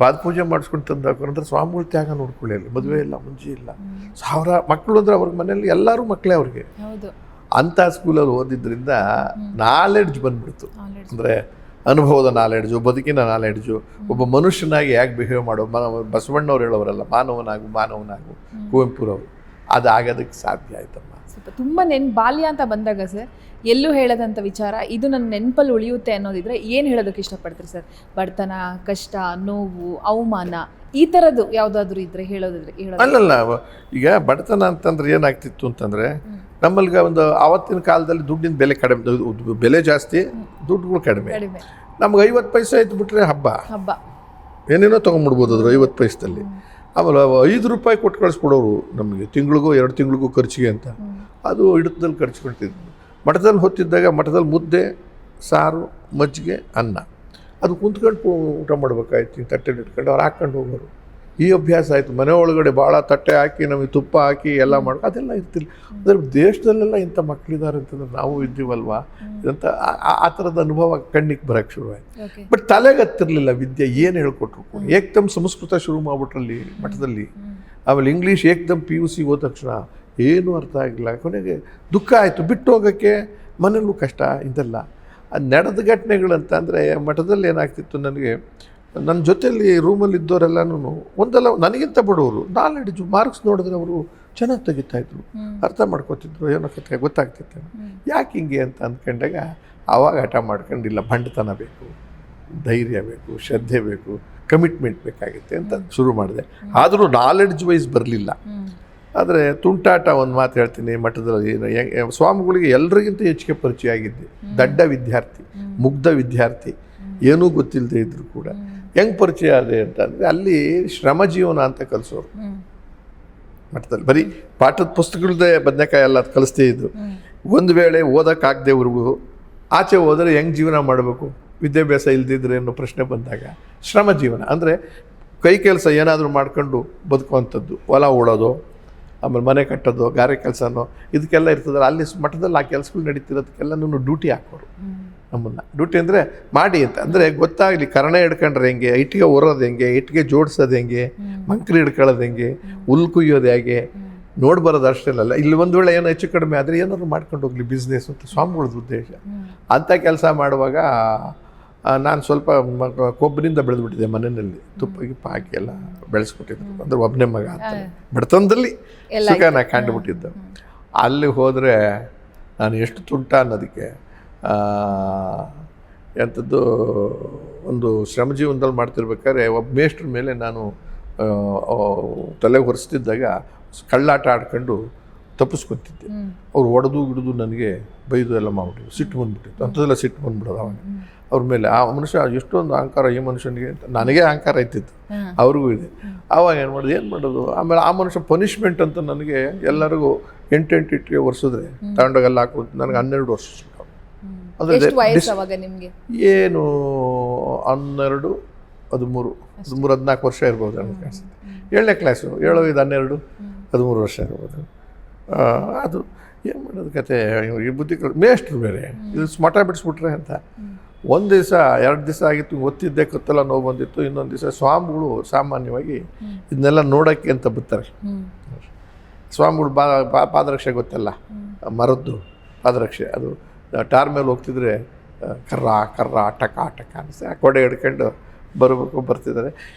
ಪಾದಪೂಜೆ ಮಾಡಿಸ್ಕೊಂಡು ತಂದು ಹಾಕೋರು. ಅಂದ್ರೆ ಸ್ವಾಮಿಗಳು ತ್ಯಾಗ ನೋಡ್ಕೊಳ್ಳಿ. ಮದುವೆ ಇಲ್ಲ, ಮುಂಜಿ ಇಲ್ಲ, 1000 ಮಕ್ಕಳು ಅಂದ್ರೆ ಅವ್ರ ಮನೇಲಿ ಎಲ್ಲರೂ ಮಕ್ಕಳೇ ಅವ್ರಿಗೆ. ಅಂಥ ಸ್ಕೂಲಲ್ಲಿ ಓದಿದ್ರಿಂದ ನಾಲೆಡ್ಜ್ ಬಂದ್ಬಿಡ್ತು. ಅಂದರೆ ಅನುಭವದ ನಾಲೆಡ್ಜು, ಬದುಕಿನ ನಾಲೆಡ್ಜು, ಒಬ್ಬ ಮನುಷ್ಯನಾಗಿ ಯಾಕೆ ಬಿಹೇವ್ ಮಾಡೋ. ಬಸವಣ್ಣವ್ರು ಹೇಳೋರಲ್ಲ, ಮಾನವನಾಗು ಕುವೆಂಪುರವರು. ಅದಾಗೋದಕ್ಕೆ ಸಾಧ್ಯ ಆಯ್ತಮ್ಮ. ತುಂಬ ಬಾಲ್ಯ ಅಂತ ಬಂದಾಗ ಸರ್, ಎಲ್ಲೂ ಹೇಳದಂಥ ವಿಚಾರ ಇದು ನನ್ನ ನೆನಪಲ್ಲಿ ಉಳಿಯುತ್ತೆ ಅನ್ನೋದಿದ್ರೆ ಏನು ಹೇಳೋದಕ್ಕೆ ಇಷ್ಟಪಡ್ತೀರಿ ಸರ್? ಬಡತನ, ಕಷ್ಟ, ನೋವು, ಅವಮಾನ, ಈ ಥರದ್ದು ಯಾವುದಾದ್ರೂ ಇದ್ರೆ ಹೇಳೋದಿದ್ರೆ ಅಲ್ಲಲ್ಲ. ಈಗ ಬಡತನ ಅಂತಂದ್ರೆ ಏನಾಗ್ತಿತ್ತು ಅಂತಂದರೆ, ನಮ್ಮಲ್ಗ ಒಂದು ಆವತ್ತಿನ ಕಾಲದಲ್ಲಿ ದುಡ್ಡಿನ ಬೆಲೆ ಕಡಿಮೆ, ಬೆಲೆ ಜಾಸ್ತಿ, ದುಡ್ಡುಗಳು ಕಡಿಮೆ. ನಮ್ಗೆ 50 ಪೈಸೆ ಇದ್ದು ಬಿಟ್ರೆ ಹಬ್ಬ ಏನೇನೋ ತೊಗೊಂಡ್ಬಿಡ್ಬೋದು ಅದ್ರ 50 ಪೈಸದಲ್ಲಿ. ಆಮೇಲೆ 5 ರೂಪಾಯಿ ಕೊಟ್ಟು ಕಳಿಸ್ಕೊಡೋರು ನಮಗೆ, ತಿಂಗಳಿಗೂ 2 ತಿಂಗಳಿಗೂ ಖರ್ಚಿಗೆ ಅಂತ. ಅದು ಹಿಡಿತದಲ್ಲಿ ಖರ್ಚ್ಕೊಳ್ತಿದ್ವಿ. ಮಠದಲ್ಲಿ ಹೊತ್ತಿದ್ದಾಗ ಮಠದಲ್ಲಿ ಮುದ್ದೆ, ಸಾರು, ಮಜ್ಜಿಗೆ, ಅನ್ನ, ಅದು ಕುಂತ್ಕೊಂಡು ಊಟ ಮಾಡ್ಬೇಕಾಯ್ತು. ತಟ್ಟೆಲಿ ಇಟ್ಕೊಂಡು ಅವ್ರು ಹಾಕ್ಕೊಂಡು ಹೋಗೋರು. ಈ ಅಭ್ಯಾಸ ಆಯಿತು. ಮನೆ ಒಳಗಡೆ ಭಾಳ ತಟ್ಟೆ ಹಾಕಿ ನಮಗೆ ತುಪ್ಪ ಹಾಕಿ ಎಲ್ಲ ಮಾಡಿ ಅದೆಲ್ಲ ಇರ್ತಿಲ್ಲ. ಅದ್ರ ದೇಶದಲ್ಲೆಲ್ಲ ಇಂಥ ಮಕ್ಕಳಿದ್ದಾರೆ ಅಂತಂದ್ರೆ ನಾವು ಇದ್ದೀವಲ್ವಾ ಇದಂತ ಆ ಥರದ ಅನುಭವ ಕಣ್ಣಿಗೆ ಬರೋಕ್ಕೆ ಶುರುವಾಯಿತು. ಬಟ್ ತಲೆಗೆ ಹತ್ತಿರಲಿಲ್ಲ ವಿದ್ಯೆ, ಏನು ಹೇಳ್ಕೊಟ್ರು ಕೂಡ. ಏಕ್ದಮ್ ಸಂಸ್ಕೃತ ಶುರು ಮಾಡ್ಬಿಟ್ರಲ್ಲಿ ಮಠದಲ್ಲಿ. ಆಮೇಲೆ ಇಂಗ್ಲೀಷ್ ಏಕ್ದಮ್ PUC ಹೋದ ತಕ್ಷಣ ಏನೂ ಅರ್ಥ ಆಗಿಲ್ಲ. ಕೊನೆಗೆ ದುಃಖ ಆಯಿತು, ಬಿಟ್ಟು ಹೋಗೋಕ್ಕೆ. ಮನೇಲೂ ಕಷ್ಟ, ಇದೆಲ್ಲ ನಡೆದ ಘಟನೆಗಳಂತ ಅಂದರೆ ಮಠದಲ್ಲಿ ಏನಾಗ್ತಿತ್ತು, ನನಗೆ ನನ್ನ ಜೊತೆಯಲ್ಲಿ ರೂಮಲ್ಲಿ ಇದ್ದವರೆಲ್ಲನೂ ಒಂದಲ್ಲ ನನಗಿಂತ ಬಡವರು, ನಾಲೆಡ್ಜು, ಮಾರ್ಕ್ಸ್ ನೋಡಿದ್ರೆ ಅವರು ಚೆನ್ನಾಗಿ ತೆಗಿತಾಯಿದ್ರು, ಅರ್ಥ ಮಾಡ್ಕೋತಿದ್ರು, ಏನೋ ಕತೆ ಗೊತ್ತಾಗ್ತಿತ್ತು. ಯಾಕೆ ಹಿಂಗೆ ಅಂತ ಅಂದ್ಕೊಂಡಾಗ ಆವಾಗ ಹಠ ಮಾಡ್ಕೊಂಡಿಲ್ಲ, ಬಂಡತನ ಬೇಕು, ಧೈರ್ಯ ಬೇಕು, ಶ್ರದ್ಧೆ ಬೇಕು, ಕಮಿಟ್ಮೆಂಟ್ ಬೇಕಾಗುತ್ತೆ ಅಂತ ಶುರು ಮಾಡಿದೆ. ಆದರೂ ನಾಲೆಡ್ಜ್ ವೈಸ್ ಬರಲಿಲ್ಲ. ಆದರೆ ತುಂಟಾಟ ಒಂದು ಮಾತು ಹೇಳ್ತೀನಿ. ಮಠದಲ್ಲಿ ಸ್ವಾಮಿಗಳಿಗೆ ಎಲ್ರಿಗಿಂತ ಹೆಚ್ಚಿಗೆ ಪರಿಚಯ ಆಗಿದ್ದೆ. ದಡ್ಡ ವಿದ್ಯಾರ್ಥಿ, ಮುಗ್ಧ ವಿದ್ಯಾರ್ಥಿ, ಏನೂ ಗೊತ್ತಿಲ್ಲದೆ ಇದ್ರು ಕೂಡ ಹೆಂಗೆ ಪರಿಚಯ ಆದೆ ಅಂತಂದರೆ, ಅಲ್ಲಿ ಶ್ರಮ ಜೀವನ ಅಂತ ಕಲಿಸೋರು ಮಠದಲ್ಲಿ. ಬರೀ ಪಾಠದ ಪುಸ್ತಕಗಳದ್ದೇ ಬದನೆಕಾಯಿ ಎಲ್ಲ ಕಲಿಸ್ತೇ ಇದ್ದು. ಒಂದು ವೇಳೆ ಓದೋಕ್ಕಾಗದೇವ್ರಿಗೂ ಆಚೆ ಹೋದರೆ ಹೆಂಗೆ ಜೀವನ ಮಾಡಬೇಕು, ವಿದ್ಯಾಭ್ಯಾಸ ಇಲ್ದಿದ್ರೆ ಅನ್ನೋ ಪ್ರಶ್ನೆ ಬಂದಾಗ ಶ್ರಮ ಜೀವನ ಅಂದರೆ ಕೈ ಕೆಲಸ ಏನಾದರೂ ಮಾಡ್ಕೊಂಡು ಬದುಕುವಂಥದ್ದು. ಹೊಲ ಉಳೋದು, ಆಮೇಲೆ ಮನೆ ಕಟ್ಟೋದು, ಗಾರೆ ಕೆಲಸನೋ ಇದಕ್ಕೆಲ್ಲ ಇರ್ತದಲ್ಲ, ಅಲ್ಲಿ ಮಠದಲ್ಲಿ ಆ ಕೆಲಸಗಳು ನಡೀತಿರೋದಕ್ಕೆಲ್ಲ ಡ್ಯೂಟಿ ಹಾಕೋರು ನಮ್ಮನ್ನು. ಡ್ಯೂಟಿ ಅಂದರೆ ಮಾಡಿ ಅಂತ, ಅಂದರೆ ಗೊತ್ತಾಗಲಿ ಕರ್ಣೆ ಹಿಡ್ಕೊಂಡ್ರೆ ಹೆಂಗೆ, ಇಟ್ಟಿಗೆ ಹೊರೋದು ಹೆಂಗೆ, ಇಟ್ಟಿಗೆ ಜೋಡಿಸೋದು ಹೆಂಗೆ, ಮಂಕ್ರಿ ಹಿಡ್ಕೊಳ್ಳೋದು ಹೆಂಗೆ, ಹುಲ್ ಕುಯ್ಯೋದು ಹೇಗೆ ನೋಡ್ಬರೋದು ಅಷ್ಟೇ ಅಲ್ಲ. ಇಲ್ಲಿ ಒಂದು ವೇಳೆ ಏನೋ ಹೆಚ್ಚು ಕಡಿಮೆ ಆದರೆ ಏನಾದ್ರು ಮಾಡ್ಕೊಂಡು ಹೋಗಲಿ ಬಿಸ್ನೆಸ್ ಅಂತ ಸ್ವಾಮಿಗಳದ್ದು ಉದ್ದೇಶ. ಅಂಥ ಕೆಲಸ ಮಾಡುವಾಗ ನಾನು ಸ್ವಲ್ಪ ಕೊಬ್ಬರಿಂದ ಬೆಳೆದ್ಬಿಟ್ಟಿದ್ದೆ ಮನೆಯಲ್ಲಿ, ತುಪ್ಪ ಗಿಪ್ಪ ಹಾಕಿ ಎಲ್ಲ ಬೆಳೆಸ್ಬಿಟ್ಟಿದ್ದು. ಅಂದರೆ ಒಬ್ಬನೇ ಮಗ ಅಂತ ಬಡತನದಲ್ಲಿ ಸುಖನ ಕಂಡುಬಿಟ್ಟಿದ್ದು. ಅಲ್ಲಿ ಹೋದರೆ ನಾನು ಎಷ್ಟು ತುಂಟ ಅನ್ನೋದಕ್ಕೆ ಎಂಥದ್ದು ಒಂದು ಶ್ರಮಜೀವನದಲ್ಲಿ ಮಾಡ್ತಿರ್ಬೇಕಾದ್ರೆ ಒಬ್ಬ ಮೇಷ್ಟ್ರ ಮೇಲೆ ನಾನು ತಲೆ ಹೊರಿಸ್ತಿದ್ದಾಗ ಕಳ್ಳಾಟ ಆಡ್ಕೊಂಡು ತಪ್ಪಿಸ್ಕೊತಿದ್ದೆ. ಅವ್ರು ಹೊಡೆದು ಗಿಡದು ನನಗೆ ಬೈದು ಎಲ್ಲ ಮಾಡ್ಬಿಟ್ಟಿದ್ರು, ಸಿಟ್ಟು ಬಂದ್ಬಿಟ್ಟಿತ್ತು. ಅಂಥದ್ದೆಲ್ಲ ಸಿಟ್ಟು ಬಂದ್ಬಿಡೋದು ಅವಾಗ ಅವ್ರ ಮೇಲೆ. ಆ ಮನುಷ್ಯ ಎಷ್ಟೊಂದು ಅಹಂಕಾರ ಈ ಮನುಷ್ಯನಿಗೆ ಅಂತ, ನನಗೆ ಅಹಂಕಾರ ಇತ್ತಿತ್ತು, ಅವ್ರಿಗೂ ಇದೆ. ಆವಾಗ ಏನು ಮಾಡೋದು. ಆಮೇಲೆ ಆ ಮನುಷ್ಯ ಪನಿಷ್ಮೆಂಟ್ ಅಂತ ನನಗೆ ಎಲ್ಲರಿಗೂ 8 ಇಟ್ಟಿಗೆ ಒರೆಸಿದ್ರೆ ತಗೊಂಡೋಗೆಲ್ಲ ಹಾಕೋದು. ನನಗೆ 12 ವರ್ಷ ಅಂದರೆ ಏನು 12, 13, 14 ವರ್ಷ ಇರ್ಬೋದು ನನಗೆ ಕಾಣಿಸುತ್ತೆ. 7ನೇ ಕ್ಲಾಸು, 7, 5, 12, 13 ವರ್ಷ ಇರ್ಬೋದು. ಅದು ಏನು ಮಾಡೋದು ಕತೆ. ಈ ಬುದ್ಧಿ ಮೇಷ್ಟ್ರು ಬೇರೆ ಇದು ಮಠ ಬಿಡಿಸ್ಬಿಟ್ರೆ ಅಂತ. ಒಂದು ದಿವಸ 2 ದಿವಸ ಆಗಿತ್ತು, ಒತ್ತಿದ್ದೆ, ಕತ್ತೆಲ್ಲ ನೋವು ಬಂದಿತ್ತು. ಇನ್ನೊಂದು ದಿವಸ ಸ್ವಾಮಿಗಳು ಸಾಮಾನ್ಯವಾಗಿ ಇದನ್ನೆಲ್ಲ ನೋಡೋಕ್ಕೆ ಅಂತ ಬರ್ತಾರೆ. ಸ್ವಾಮಿಗಳು ಪಾದರಕ್ಷೆ ಗೊತ್ತಲ್ಲ, ಮರದ್ದು ಪಾದರಕ್ಷೆ, ಅದು ಟಾರ್ ಮೇಲೆ ಹೋಗ್ತಿದ್ರೆ ಕರ್ರ ಟಕ ಅನಿಸ್ತೆ ಆ ಕೊಡೆ ಹಿಡ್ಕೊಂಡು ಬರ್ತಿದ್ದಾರೆ.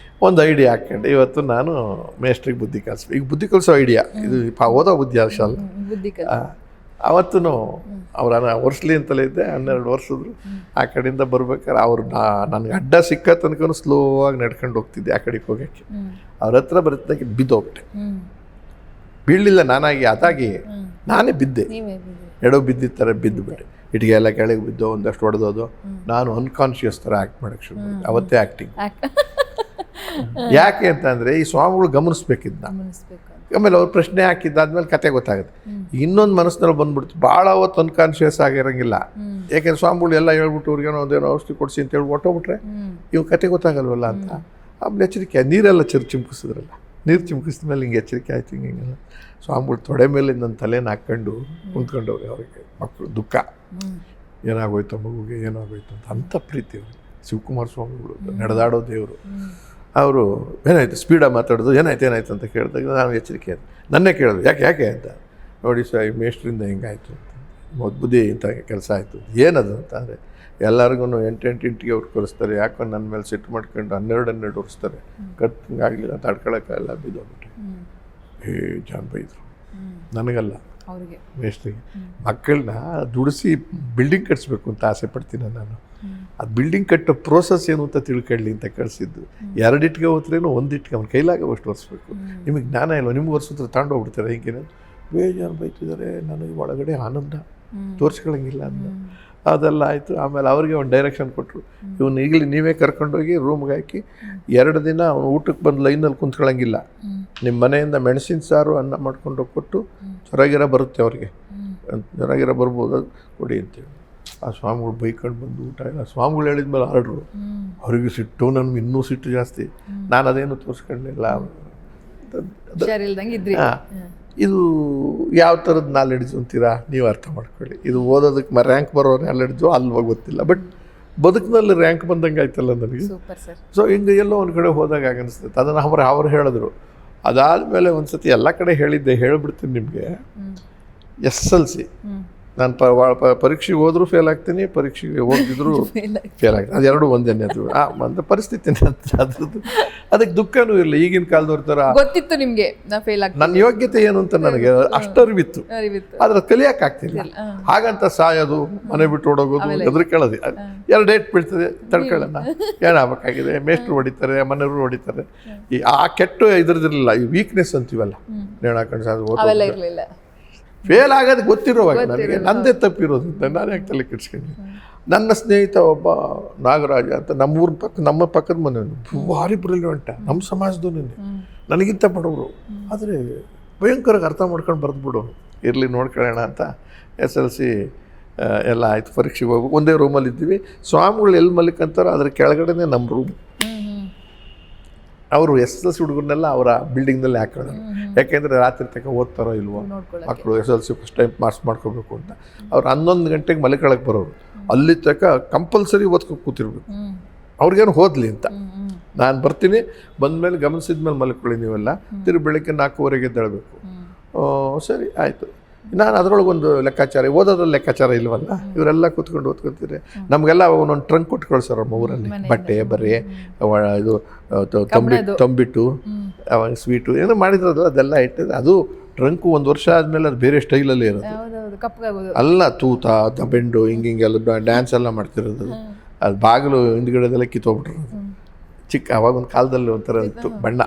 ಒಂದು ಐಡಿಯಾ ಹಾಕ್ಕೊಂಡು ಇವತ್ತು ನಾನು ಮೇಸ್ಟ್ರಿಗೆ ಬುದ್ಧಿ ಕಲಿಸ್ಬೇಕು. ಈಗ ಬುದ್ಧಿ ಕಲಿಸೋ ಐಡಿಯಾ ಇದು ಓದೋ ಬುದ್ಧಿ ಅಲ್ಲ. ಅವತ್ತೂ ಅವ್ರ ಒರೆಸ್ಲಿ ಅಂತಲೇ ಇದ್ದೆ. 12 ವರ್ಷದ್ರು. ಆ ಕಡೆಯಿಂದ ಬರ್ಬೇಕಾದ್ರೆ ಅವ್ರು ನನಗೆ ಅಡ್ಡ ಸಿಕ್ಕ ತನಕ ಸ್ಲೋ ಆಗಿ ನಡ್ಕೊಂಡು ಹೋಗ್ತಿದ್ದೆ ಆ ಕಡೆಗೆ ಹೋಗೋಕ್ಕೆ. ಅವ್ರ ಹತ್ರ ಬರುತ್ತಾಗೆ ಬಿದ್ದೋಗ್ಬಿಟ್ಟೆ. ಬೀಳಲಿಲ್ಲ ನಾನಾಗಿ, ಅದಾಗಿ ನಾನೇ ಬಿದ್ದೆ. ಎಡೋ ಬಿದ್ದಿದ್ದ ಥರ ಬಿದ್ದುಬಿಟ್ಟೆ. ಇಟ್ಟಿಗೆ ಎಲ್ಲ ಕೆಳಗೆ ಬಿದ್ದು ಒಂದಷ್ಟು ಹೊಡೆದೋದು. ನಾನು ಅನ್ಕಾನ್ಷಿಯಸ್ ಥರ ಆ್ಯಕ್ಟ್ ಮಾಡೋಕ್ಕೆ ಶುರು ಮಾಡಿದೆ. ಅವತ್ತೇ ಆ್ಯಕ್ಟಿಂಗ್. ಯಾಕೆ ಅಂತಂದರೆ ಈ ಸ್ವಾಮಿಗಳು ಗಮನಿಸ್ಬೇಕಿದ್ದ. ಆಮೇಲೆ ಅವ್ರು ಪ್ರಶ್ನೆ ಹಾಕಿದ್ದಾದ್ಮೇಲೆ ಕತೆ ಗೊತ್ತಾಗುತ್ತೆ. ಇನ್ನೊಂದು ಮನಸ್ಸಿನಲ್ಲಿ ಬಂದ್ಬಿಡ್ತು. ಭಾಳ ಹೊತ್ತು ಅನ್ಕಾನ್ಷಿಯಸ್ ಆಗಿರೋಂಗಿಲ್ಲ. ಯಾಕೆಂದ್ರೆ ಸ್ವಾಮಿಗಳು ಎಲ್ಲ ಹೇಳ್ಬಿಟ್ಟು ಅವ್ರಿಗೇನೋ ಒಂದೇನೋ ಔಷಧಿ ಕೊಡಿಸಿ ಅಂತ ಹೇಳಿ ಹೊಟ್ಟೋಗ್ಬಿಟ್ರೆ ಇವು ಕತೆ ಗೊತ್ತಾಗಲ್ವಲ್ಲ ಅಂತ. ಆಮೇಲೆ ಎಚ್ಚರಿಕೆ, ನೀರೆಲ್ಲ ಚಿಮ್ಕಿಸಿದ್ರಲ್ಲ, ನೀರು ಚಿಮ್ಕಿಸಿದ ಮೇಲೆ ಹಿಂಗೆ ಎಚ್ಚರಿಕೆ ಆಯ್ತು. ಹಿಂಗೆಲ್ಲ ಸ್ವಾಮಿಗಳು ತೊಡೆ ಮೇಲೆ ನನ್ನ ತಲೆನ ಹಾಕ್ಕೊಂಡು ಕುಂತ್ಕೊಂಡವ್ರೆ. ಅವರಿಗೆ ಮಕ್ಕಳು ದುಃಖ, ಏನಾಗೋಯ್ತು ಮಗುಗೆ, ಏನಾಗೋಯ್ತು ಅಂತ. ಅಂಥ ಪ್ರೀತಿ ಅವರು ಶಿವಕುಮಾರ ಸ್ವಾಮಿಗಳು, ನಡೆದಾಡೋ ದೇವರು. ಅವರು ಏನಾಯ್ತು ಸ್ಪೀಡಾಗಿ ಮಾತಾಡೋದು, ಏನಾಯ್ತು ಅಂತ ಕೇಳಿದಾಗ ನಾನು ಎಚ್ಚರಿಕೆ ಆಯ್ತು. ನನ್ನೇ ಕೇಳೋದು ಯಾಕೆ ಅಂತ. ನೋಡಿ ಸರ್, ಈ ಮೇಷ್ಟ್ರಿಂದ ಹಿಂಗಾಯ್ತು ಅಂತ, ಬುದ್ಧಿ ಇಂಥ ಕೆಲಸ ಆಯಿತು. ಏನದು ಅಂತ ಅಂದರೆ ಎಲ್ಲರಿಗೂ 8 ಇಂಟಿಗೆ ಅವ್ರು ಕಳಿಸ್ತಾರೆ. ಯಾಕೋ ನನ್ನ ಮೇಲೆ ಸಿಟ್ಟು ಮಾಡ್ಕೊಂಡು 12 ಒರೆಸ್ತಾರೆ. ಹಿಂಗಾಗಲಿಲ್ಲ, ತಡ್ಕೊಳಕ್ಕೆಲ್ಲ ಬಿದ್ದೋಗ್ಬಿಟ್ಟೆ. ಜಾನ್ ಬೈದರು, ನನಗಲ್ಲ ಮೇಷ್ಟ್ರಿಗೆ. ಮಕ್ಕಳನ್ನ ದುಡಿಸಿ ಬಿಲ್ಡಿಂಗ್ ಕಟ್ಸ್ಬೇಕು ಅಂತ ಆಸೆ ಪಡ್ತೀನಿ ನಾನು. ಅದು ಬಿಲ್ಡಿಂಗ್ ಕಟ್ಟೋ ಪ್ರೋಸೆಸ್ ಏನು ಅಂತ ತಿಳ್ಕೊಳ್ಳಿ ಅಂತ ಕಳಿಸಿದ್ದು. 2 ಇಟ್ಟಿಗೆ ಹೋದ್ರೇನು 1 ಇಟ್ಟಿಗೆ ಅವ್ನ ಕೈಲಾಗೋಷ್ಟು ಒರೆಸ್ಬೇಕು. ನಿಮಗೆ ಜ್ಞಾನ ಇಲ್ಲ, ನಿಮ್ಗೆ ಒರೆಸಿದ್ರೆ ತಗೊಂಡೋಗ್ಬಿಡ್ತಾರೆ. ಹಿಂಗೇನೆ ಬೇಜಾರು ಬೈತಿದ್ದಾರೆ. ನನಗೆ ಒಳಗಡೆ ಆನಂದ ತೋರಿಸ್ಕೊಳ್ಳಂಗಿಲ್ಲ ಅಂತ. ಅದೆಲ್ಲ ಆಯಿತು. ಆಮೇಲೆ ಅವ್ರಿಗೆ ಒಂದು ಡೈರೆಕ್ಷನ್ ಕೊಟ್ಟರು. ಇವನು ಈಗಲೇ ನೀವೇ ಕರ್ಕೊಂಡೋಗಿ ರೂಮ್ಗೆ ಹಾಕಿ 2 ದಿನ ಅವನು ಊಟಕ್ಕೆ ಬಂದು ಲೈನಲ್ಲಿ ಕುಂತ್ಕೊಳ್ಳಂಗಿಲ್ಲ. ನಿಮ್ಮ ಮನೆಯಿಂದ ಮೆಣಸಿನ ಸಾರು ಅನ್ನ ಮಾಡ್ಕೊಂಡು ಕೊಟ್ಟು ಹೊರಗಿರ ಬರುತ್ತೆ ಅವ್ರಿಗೆ, ಹೊರಗಿರ ಬರ್ಬೋದು, ಅದು ಕೊಡಿ ಅಂತೇಳಿ. ಆ ಸ್ವಾಮಿಗಳು ಬೈಕೊಂಡು ಬಂದು ಊಟ ಇಲ್ಲ. ಸ್ವಾಮಿಗಳು ಹೇಳಿದ್ಮೇಲೆ ಆರ್ಡ್ರು. ಅವ್ರಿಗೆ ಸಿಟ್ಟು, ನನಗೆ ಇನ್ನೂ ಸಿಟ್ಟು ಜಾಸ್ತಿ. ನಾನು ಅದೇನು ತೋರಿಸ್ಕೊಂಡಿಲ್ಲ. ಇದು ಯಾವ ಥರದ ನಾಲೆಡ್ಜು ಅಂತೀರಾ ನೀವು ಅರ್ಥ ಮಾಡ್ಕೊಳ್ಳಿ. ಇದು ಓದೋದಕ್ಕೆ ರ್ಯಾಂಕ್ ಬರೋ ನಾಲೆಡ್ಜು ಅಲ್ವಾ ಗೊತ್ತಿಲ್ಲ, ಬಟ್ ಬದುಕಿನಲ್ಲಿ ರ್ಯಾಂಕ್ ಬಂದಂಗೆ ಆಯ್ತಲ್ಲ ನನಗೆ. ಸೊ ಹಿಂಗೆ ಎಲ್ಲೋ ಒಂದು ಕಡೆ ಹೋದಾಗ ಅನಿಸ್ತೈತೆ. ಅದನ್ನು ಅವ್ರು ಹೇಳಿದ್ರು. ಅದಾದಮೇಲೆ ಒಂದು ಸತಿ ಎಲ್ಲ ಕಡೆ ಹೇಳಿದ್ದೆ, ಹೇಳಿಬಿಡ್ತೀನಿ ನಿಮಗೆ. SLC ನಾನು ಪರೀಕ್ಷೆಗೆ ಹೋದರೂ ಫೇಲ್ ಆಗ್ತೀನಿ, ಪರೀಕ್ಷೆಗೆ ಹೋಗಿದ್ರು ಫೇಲ್ ಆಗ್ತೀನಿ. ಅದೆರಡು ಒಂದೇನೆ. ಅದು ಅಂತ ಪರಿಸ್ಥಿತಿನೇ ಅದ್ರದ್ದು. ಅದಕ್ಕೆ ದುಃಖನೂ ಇಲ್ಲ. ಈಗಿನ ಕಾಲದವ್ರ ಥರ ಗೊತ್ತಿತ್ತು ನಿಮಗೆ ನನ್ನ ಯೋಗ್ಯತೆ ಏನು ಅಂತ ನನಗೆ ಅಷ್ಟು ಅರಿವಿತ್ತು. ಆದ್ರೆ ಕಲಿಯೋಕ್ಕಾಗ್ತಿಲ್ಲ. ಹಾಗಂತ ಸಾಯೋದು, ಮನೆ ಬಿಟ್ಟು ಓಡೋಗೋದು, ಹೆದರ್ಕೊಳ್ಳೋದು. 2 ಡೇಟ್ ಬೀಳ್ತದೆ, ತಡ್ಕೊಳ್ಳೋಣ, ಏನಾಗಬೇಕಾಗಿದೆ. ಮೇಷ್ಟ್ರು ಹೊಡಿತಾರೆ, ಮನೆಯವರು ಹೊಡಿತಾರೆ. ಆ ಕೆಟ್ಟ ಇದ್ರದಿರಲಿಲ್ಲ. ಈ ವೀಕ್ನೆಸ್ ಅಂತೀವಲ್ಲ, ನೇಣಾಕೊಂಡು ಸಾಧ್ಯ ಫೇಲ್ ಆಗೋದು ಗೊತ್ತಿರೋವಾಗ ನನಗೆ ನಂದೇ ತಪ್ಪಿರೋದು ಅಂತ ನಾನು ಯಾಕೆ ತಲೆ ಕೆಡ್ಸ್ಕೊಂಡು. ನನ್ನ ಸ್ನೇಹಿತ ಒಬ್ಬ ನಾಗರಾಜ ಅಂತ ನಮ್ಮ ಪಕ್ಕದ ಮನೆಯವರು, ಭಾರಿ ಬ್ರಿಲಿಯಂಟ, ನಮ್ಮ ಸಮಾಜದವನೇ, ನನಗಿಂತ ಬಡವರು, ಆದರೆ ಭಯಂಕರವಾಗಿ ಅರ್ಥ ಮಾಡ್ಕೊಂಡು ಬರೆದ್ಬಿಡೋರು. ಇರಲಿ ನೋಡ್ಕೊಳ್ಳೋಣ ಅಂತ SLC ಎಲ್ಲ ಆಯಿತು. ಪರೀಕ್ಷೆಗೆ ಹೋಗ್ಬೇಕು. ಒಂದೇ ರೂಮಲ್ಲಿ ಇದ್ದೀವಿ. ಸ್ವಾಮಿಗಳು ಎಲ್ಲಿ ಮಲಿಕಂತಾರೋ ಅದ್ರ ಕೆಳಗಡೆನೇ ನಮ್ಮ ರೂಮ್. ಅವರು SSLC ಹುಡುಗರನ್ನೆಲ್ಲ ಅವರ ಬಿಲ್ಡಿಂಗ್ನಲ್ಲಿ ಹಾಕೊಳ್ಳೋರು. ಯಾಕೆಂದರೆ ರಾತ್ರಿ ತನಕ ಓದ್ತಾರೋ ಇಲ್ವೋ ಮಕ್ಕಳು SSLC ಫಸ್ಟ್ ಟೈಮ್ ಪಾಸ್ ಮಾಡ್ಕೋಬೇಕು ಅಂತ. ಅವ್ರು 11 ಗಂಟೆಗೆ ಮಲ್ಕೊಳಕ್ಕೆ ಬರೋರು. ಅಲ್ಲಿ ತನಕ ಕಂಪಲ್ಸರಿ ಓದ್ಕೊಂಡು ಕೂತಿರ್ಬೇಕು, ಅವ್ರಿಗೇನು ಓದಲಿ ಅಂತ. ನಾನು ಬರ್ತೀನಿ, ಬಂದಮೇಲೆ ಗಮನಿಸಿದ್ಮೇಲೆ ಮಲ್ಕೊಳ್ಳಿ ನೀವೆಲ್ಲ, ತಿರುಗಿ ಬೆಳಗ್ಗೆ 4:15 ಎದ್ದೇಳಬೇಕು. ಸರಿ ಆಯಿತು. ನಾನು ಅದರೊಳಗೊಂದು ಲೆಕ್ಕಾಚಾರ, ಓದೋದ್ರಲ್ಲಿ ಲೆಕ್ಕಾಚಾರ ಇಲ್ವಲ್ಲ, ಇವರೆಲ್ಲ ಕೂತ್ಕೊಂಡು ಓದ್ಕೊತೀರಿ. ನಮಗೆಲ್ಲ ಒಂದೊಂದು ಟ್ರಂಕ್ ಕೊಟ್ಟು ಕಳ್ಸೋರು ನಮ್ಮ ಊರಲ್ಲಿ, ಬಟ್ಟೆ ಬರೆ ಇದು ತಂಬಿಟ್ಟು ಅವಾಗ ಸ್ವೀಟು ಏನೋ ಮಾಡಿದ್ರಲ್ಲ ಅದೆಲ್ಲ ಇಟ್ಟಿದ್ದು. ಅದು ಟ್ರಂಕು 1 ವರ್ಷ ಆದಮೇಲೆ ಅದು ಬೇರೆ ಸ್ಟೈಲಲ್ಲಿ ಇರೋದು, ಅಲ್ಲ ತೂತ ಬೆಂಡು ಹಿಂಗೆಲ್ಲ ಡ್ಯಾನ್ಸ್ ಎಲ್ಲ ಮಾಡ್ತಿರೋದು. ಅದು ಬಾಗಿಲು ಹಿಂದ್ಗಡೆದೆಲ್ಲ ಕಿತ್ತೋಗ್ಬಿಟ್ಟಿರೋದು. ಅವಾಗ ಒಂದು ಕಾಲದಲ್ಲಿ ಒಂಥರ ಇತ್ತು ಬಣ್ಣ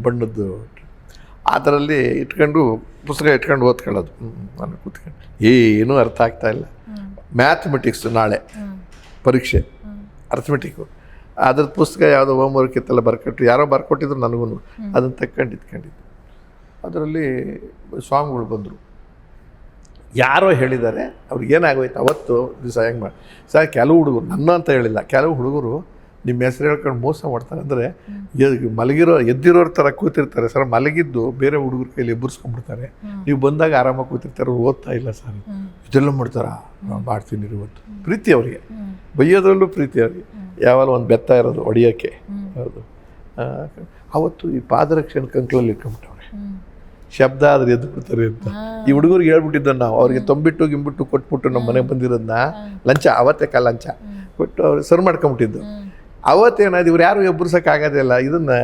ಬಣ್ಣದ್ದು, ಆ ಥರಲ್ಲಿ ಇಟ್ಕೊಂಡು ಪುಸ್ತಕ ಇಟ್ಕೊಂಡು ಓದ್ಕೊಳ್ಳೋದು. ನಾನು ಕೂತ್ಕೊಂಡು ಏನೂ ಅರ್ಥ ಆಗ್ತಾಯಿಲ್ಲ. ಮ್ಯಾಥಮೆಟಿಕ್ಸ್ ನಾಳೆ ಪರೀಕ್ಷೆ, ಅರ್ಥಮೆಟಿಕ್ಕು. ಅದ್ರದ್ದು ಪುಸ್ತಕ ಯಾವುದೋ ಹೋಮ್ವರ್ಕ್ ಇತ್ತೆಲ್ಲ ಬರ್ಕೊಟ್ಟು ಯಾರೋ ಬರ್ಕೊಟ್ಟಿದ್ರು ನನಗೂ, ಅದನ್ನು ತಕ್ಕೊಂಡು ಇಟ್ಕೊಂಡಿದ್ದು. ಅದರಲ್ಲಿ ಸ್ವಾಮಿಗಳು ಬಂದರು, ಯಾರೋ ಹೇಳಿದ್ದಾರೆ ಅವ್ರಿಗೇನಾಗೋಯ್ತು ಅವತ್ತು ದಿವಸ ಹೆಂಗೆ ಮಾಡಿ ಸರ್. ಕೆಲವು ಹುಡುಗರು, ನನ್ನ ಅಂತ ಹೇಳಿಲ್ಲ, ಕೆಲವು ಹುಡುಗರು ನಿಮ್ಮ ಹೆಸರು ಹೇಳ್ಕೊಂಡು ಮೋಸ ಮಾಡ್ತಾರೆ. ಅಂದರೆ ಎದ್ದಿರೋರ ಥರ ಕೂತಿರ್ತಾರೆ ಸರ್, ಮಲಗಿದ್ದು ಬೇರೆ ಹುಡುಗರ ಕೈಲಿ ಎಬ್ಬರಿಸ್ಕೊಂಡ್ಬಿಡ್ತಾರೆ. ನೀವು ಬಂದಾಗ ಆರಾಮಾಗಿ ಕೂತಿರ್ತಾರೆ, ಓದ್ತಾ ಇಲ್ಲ ಸರ್, ಇದೆಲ್ಲ ಮಾಡ್ತಾರಾ? ಮಾಡ್ತೀನಿ ಇವತ್ತು. ಪ್ರೀತಿ ಅವರಿಗೆ, ಬೈಯೋದ್ರಲ್ಲೂ ಪ್ರೀತಿ ಅವ್ರಿಗೆ. ಯಾವಾಗ ಒಂದು ಬೆತ್ತ ಇರೋದು ಹೊಡಿಯೋಕ್ಕೆ. ಹೌದು, ಅವತ್ತು ಈ ಪಾದರಕ್ಷಣೆ ಕಂಕ್ಳಲ್ಲಿ ಇಟ್ಕೊಂಡ್ಬಿಟ್ಟವ್ರೆ, ಶಬ್ದ ಆದ್ರೆ ಎದ್ದು ಬಿಡ್ತಾರೆ ಅಂತ. ಈ ಹುಡುಗರಿಗೆ ಹೇಳ್ಬಿಟ್ಟಿದ್ದ ನಾವು, ಅವ್ರಿಗೆ ತೊಂಬಿಟ್ಟು ಗಿಂಬಿಟ್ಟು ಕೊಟ್ಬಿಟ್ಟು ನಮ್ಮ ಮನೆಗೆ ಬಂದಿರೋದನ್ನ ಲಂಚ, ಅವತ್ತೇ ಲಂಚ ಕೊಟ್ಟು ಅವ್ರಿಗೆ ಸರ್ ಮಾಡ್ಕೊಂಬಿಟ್ಟಿದ್ದು. ಅವತ್ತೇನಾದ್ರು ಇವ್ರು ಯಾರು ಎಬ್ಬರ್ಸೋಕ್ಕಾಗೋದಿಲ್ಲ, ಇದನ್ನು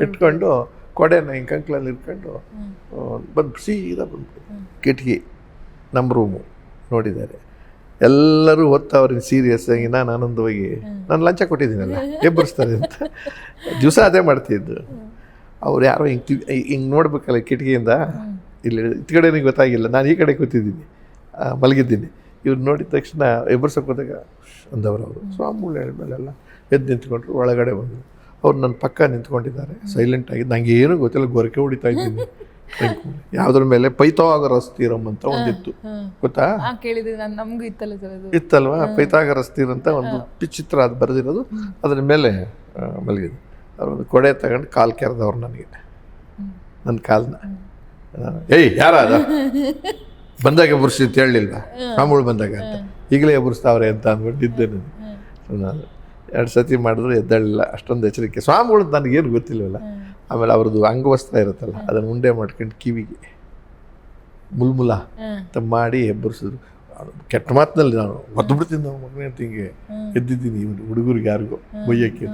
ಇಟ್ಕೊಂಡು ಕೊಡೆನ ಹಿಂಗೆ ಕಂಕ್ಳಲ್ಲಿ ಇಟ್ಕೊಂಡು ಬಂದು ಸೀದಾ ಬಂದ್ಬಿಟ್ಟು ಕಿಟಕಿ ನಮ್ಮ ರೂಮು ನೋಡಿದ್ದಾರೆ. ಎಲ್ಲರೂ ಓದ್ತಾವ್ರಿ ಸೀರಿಯಸ್ ಆಗಿ. ನಾನು ಆನಂದವಾಗಿ ನಾನು ಲಂಚ ಕೊಟ್ಟಿದ್ದೀನಲ್ಲ ಎಬ್ಬರಿಸ್ತಾರೆ ಅಂತ ದಿವಸ ಅದೇ ಮಾಡ್ತಿದ್ದು. ಅವ್ರು ಯಾರೋ ಹಿಂಗೆ ನೋಡ್ಬೇಕಲ್ಲ ಕಿಟಕಿಯಿಂದ, ಇಲ್ಲಿ ಈ ಕಡೆ ನನಗೆ ಗೊತ್ತಾಗಿಲ್ಲ, ನಾನು ಈ ಕಡೆ ಕೂತಿದ್ದೀನಿ, ಮಲಗಿದ್ದೀನಿ. ಇವ್ರು ನೋಡಿದ ತಕ್ಷಣ ಎಬ್ಬರ್ಸೋಕೆ ಹೋದಾಗ ಅಂದವರು ಅವರು ಸ್ವಾಮಿಗಳು ಹೇಳಿದ್ಮೇಲೆಲ್ಲ ಎದ್ದು ನಿಂತ್ಕೊಂಡ್ರು. ಒಳಗಡೆ ಬಂದರು. ಅವ್ರು ನನ್ನ ಪಕ್ಕ ನಿಂತ್ಕೊಂಡಿದ್ದಾರೆ ಸೈಲೆಂಟಾಗಿ. ನನಗೆ ಏನೂ ಗೊತ್ತಿಲ್ಲ, ಗೊರಕೆ ಹೊಡಿತಾ ಇದ್ದೀನಿ. ಯಾವುದ್ರ ಮೇಲೆ ಪೈಥಾಗರಸ್ ಥಿಯರಮ್ ಅಂತ ಒಂದಿತ್ತು, ಗೊತ್ತಾ? ಇತ್ತಲ್ವಾ? ಪೈಥಾಗರಸ್ ಥಿಯರಮ್ ಅಂತ ಒಂದು ಚಿತ್ರ ಅದು ಬರೆದಿರೋದು, ಅದ್ರ ಮೇಲೆ ಮಲಗಿದ್ದು. ಅವ್ರೊಂದು ಕೊಡೆ ತಗೊಂಡು ಕಾಲು ಕೆರೆದವ್ರು ನನಗೆ, ನನ್ನ ಕಾಲನ್ನ. ಏಯ್ ಯಾರ ಅದ ಬಂದಾಗ ಎಬ್ಬರಿಸಿ ಅಂತ ಹೇಳಲಿಲ್ವಾ ಸ್ವಾಮಿಗಳು ಬಂದಾಗ ಅಂತ, ಈಗಲೇ ಎಬ್ಬರಿಸ್ತಾವ್ರೆ ಅಂತ ಅಂದ್ಬಿಟ್ಟಿದ್ದೆ ನಾನು. 2 ಸತಿ ಮಾಡಿದ್ರು ಎದ್ದಳಿಲ್ಲ, ಅಷ್ಟೊಂದು ಎಚ್ಚರಿಕೆ. ಸ್ವಾಮಿಗಳು ನನಗೇನು ಗೊತ್ತಿಲ್ವಲ್ಲ. ಆಮೇಲೆ ಅವ್ರದ್ದು ಅಂಗವಸ್ತ್ರ ಇರುತ್ತಲ್ಲ, ಅದನ್ನು ಉಂಡೆ ಮಾಡ್ಕೊಂಡು ಕಿವಿಗೆ ಮುಲ್ಮುಲ ಅಂತ ಮಾಡಿ ಎಬ್ಬರಿಸಿದ್ರು. ಕೆಟ್ಟ ಮಾತಿನಲ್ಲಿ ನಾನು ಒದ್ದು ಬಿಡ್ತೀನಿ ನಾವು ಮಗನೇ ಅಂತ ಹಿಂಗೆ ಎದ್ದಿದ್ದೀನಿ. ಹುಡುಗರಿಗೆ ಯಾರಿಗೂ ಬೊಯ್ಯಕ್ಕೆ.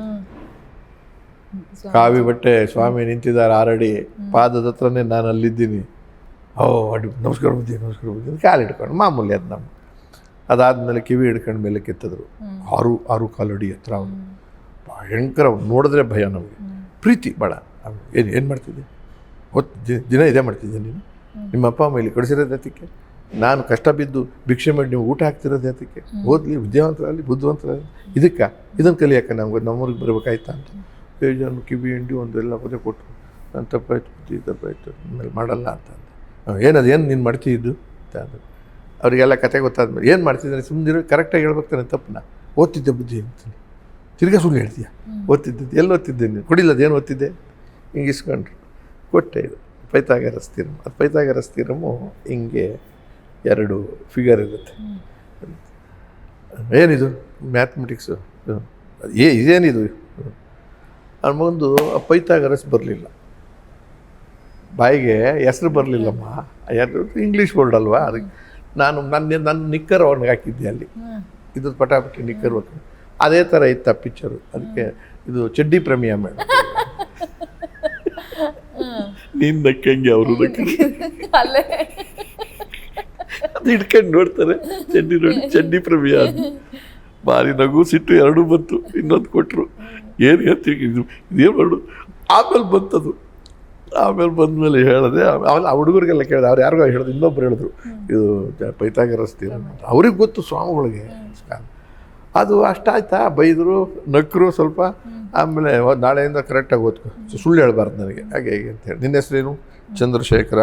ಕಾವಿ ಬಟ್ಟೆ, ಸ್ವಾಮಿ ನಿಂತಿದ್ದಾರೆ 6 ಅಡಿ, ಪಾದದ ಹತ್ರನೇ ನಾನು ಅಲ್ಲಿದ್ದೀನಿ. ಅಡಿ ನಮಸ್ಕಾರ ಬುದ್ಧಿ ನಮಸ್ಕಾರ ಬುದ್ಧಿ ಕಾಲು ಹಿಡ್ಕೊಂಡು ಮಾಮೂಲಿ ಅದು ನಮ್ಮ. ಅದಾದಮೇಲೆ ಕಿವಿ ಹಿಡ್ಕೊಂಡು ಮೇಲೆ ಕೆತ್ತಿದ್ರು. 6 ಕಾಲು ಅಡಿ ಹತ್ರ ಅವನು. ಭಯಂಕರ, ನೋಡಿದ್ರೆ ಭಯ ನಮಗೆ. ಪ್ರೀತಿ ಭಾಳ. ಏನು ಮಾಡ್ತಿದ್ದೆ? ದಿನ ಇದೇ ಮಾಡ್ತಿದ್ದೆ ನೀನು? ನಿಮ್ಮ ಅಪ್ಪ ಅಮ್ಮ ಇಲ್ಲಿ ಕಳಿಸಿರೋದು ಅದಕ್ಕೆ? ನಾನು ಕಷ್ಟ ಬಿದ್ದು ಭಿಕ್ಷೆ ಮಾಡಿ ನೀವು ಊಟ ಹಾಕ್ತಿರೋದು ಅದಕ್ಕೆ? ಓದಲಿ, ವಿದ್ಯಾವಂತರಲ್ಲಿ ಬುದ್ಧಿವಂತರಲ್ಲಿ ಇದನ್ನು ಕಲಿಯೋಕೆ ನಮ್ಮೂರಿಗೆ ಬರಬೇಕಾಯ್ತಾ ಅಂತ ಬೇಜಾನು ಕಿವಿ ಹಿಂಡಿ ಒಂದೆಲ್ಲ ಪದೇ ಕೊಟ್ಟರು. ನಾನು ತಪ್ಪಾಯ್ತು ಬುದ್ಧಿ, ತಪ್ಪಾಯ್ತು, ಆಮೇಲೆ ಮಾಡಲ್ಲ ಅಂತ ಅಂದೆ. ಏನು ನೀನು ಮಾಡ್ತಿದ್ದು ಅಂತ ಅಂದರು. ಅವರಿಗೆಲ್ಲ ಕತೆ ಗೊತ್ತಾದ್ಮೇಲೆ ಏನು ಮಾಡ್ತಿದ್ದಾನೆ ಸುಮ್ಮನೆ ಕರೆಕ್ಟಾಗಿ ಹೇಳ್ಬೇಕು ತಾನೆ, ತಪ್ಪನ್ನ ಓದ್ತಿದ್ದೆ ಬುದ್ಧಿ ಅಂತೀನಿ. ತಿರ್ಗಾ ಸುಳ್ಳು ಹೇಳ್ತೀಯ? ಓದ್ತಿದ್ದದ್ದು ಎಲ್ಲಿ ಓದ್ತಿದ್ದೆ ನೀನು? ಕೊಡಿಲ್ಲದು ಏನು ಓದ್ತಿದ್ದೆ? ಹಿಂಗೆ ಇಸ್ಕೊಂಡ್ರು. ಕೊಟ್ಟೆ. ಇದು ಪೈಥಾಗರಸ್ ಥಿಯರಮ್. ಅದು ಪೈಥಾಗರಸ್ ಥಿಯರಮ್ಮು ಹಿಂಗೆ 2 ಫಿಗರ್ ಇರುತ್ತೆ. ಏನಿದು ಮ್ಯಾಥಮೆಟಿಕ್ಸು? ಇದೇನಿದು? ನಮಗೊಂದು ಪೈಥಾಗರಸ್ ಬರಲಿಲ್ಲ, ಬಾಯಿಗೆ ಹೆಸರು ಬರಲಿಲ್ಲಮ್ಮ. ಯಾರು ಇಂಗ್ಲೀಷ್ ಬೋರ್ಡ್ ಅಲ್ವಾ, ಅದಕ್ಕೆ ನನ್ನ ನಿಕ್ಕರ್ ಅವ್ನಿಗೆ ಹಾಕಿದ್ದೆ ಅಲ್ಲಿ. ಇದ್ರ ಪಟಾಪಟಿ ನಿಕ್ಕರ್ ಹೋಗ್ತೀನಿ. ಅದೇ ಥರ ಇತ್ತು ಆ ಪಿಕ್ಚರು. ಅದಕ್ಕೆ ಇದು ಚಡ್ಡಿ ಪ್ರೇಮಿಯ ಮೇಡಮ್. ನೀನು ನಕ್ಕಂಗೆ ಅವರು ಅದು ಹಿಡ್ಕೊಂಡು ನೋಡ್ತಾರೆ. ಚಡ್ಡಿ ನೋಡಿ, ಚಡ್ಡಿ ಪ್ರೇಮಿಯ ಅದು ಭಾರಿ ನಗು ಸಿಟ್ಟು ಎರಡೂ ಬಂತು. ಇನ್ನೊಂದು ಕೊಟ್ಟರು, ಏನು ಹೇಳ್ತೀವಿ ಇದೇನು ಮಾಡು. ಆಮೇಲೆ ಬಂತದು. ಆಮೇಲೆ ಬಂದಮೇಲೆ ಹೇಳಿದೆ. ಆಮೇಲೆ ಆ ಹುಡುಗರಿಗೆಲ್ಲ ಕೇಳಿದೆ, ಅವ್ರು ಯಾರಿಗೋ ಹೇಳಿದ್ರು, ಇನ್ನೊಬ್ರು ಹೇಳಿದ್ರು ಇದು ಪೈಥಾಗರಸ್ ಥಿಯರಮ್ ಅಂತ. ಅವ್ರಿಗೆ ಗೊತ್ತು ಸ್ವಾಮಿಗಳಿಗೆ. ಅದು ಅಷ್ಟಾಯ್ತಾ, ಬೈದರು, ನಕ್ಕರು ಸ್ವಲ್ಪ. ಆಮೇಲೆ ನಾಳೆಯಿಂದ ಕರೆಕ್ಟಾಗಿ ಓದ್ಕೊ, ಸುಳ್ಳು ಹೇಳ್ಬಾರ್ದು ನನಗೆ, ಹಾಗೆ ಹೇಗೆ ಅಂತೇಳಿ. ನಿನ್ನ ಹೆಸರೇನು? ಚಂದ್ರಶೇಖರ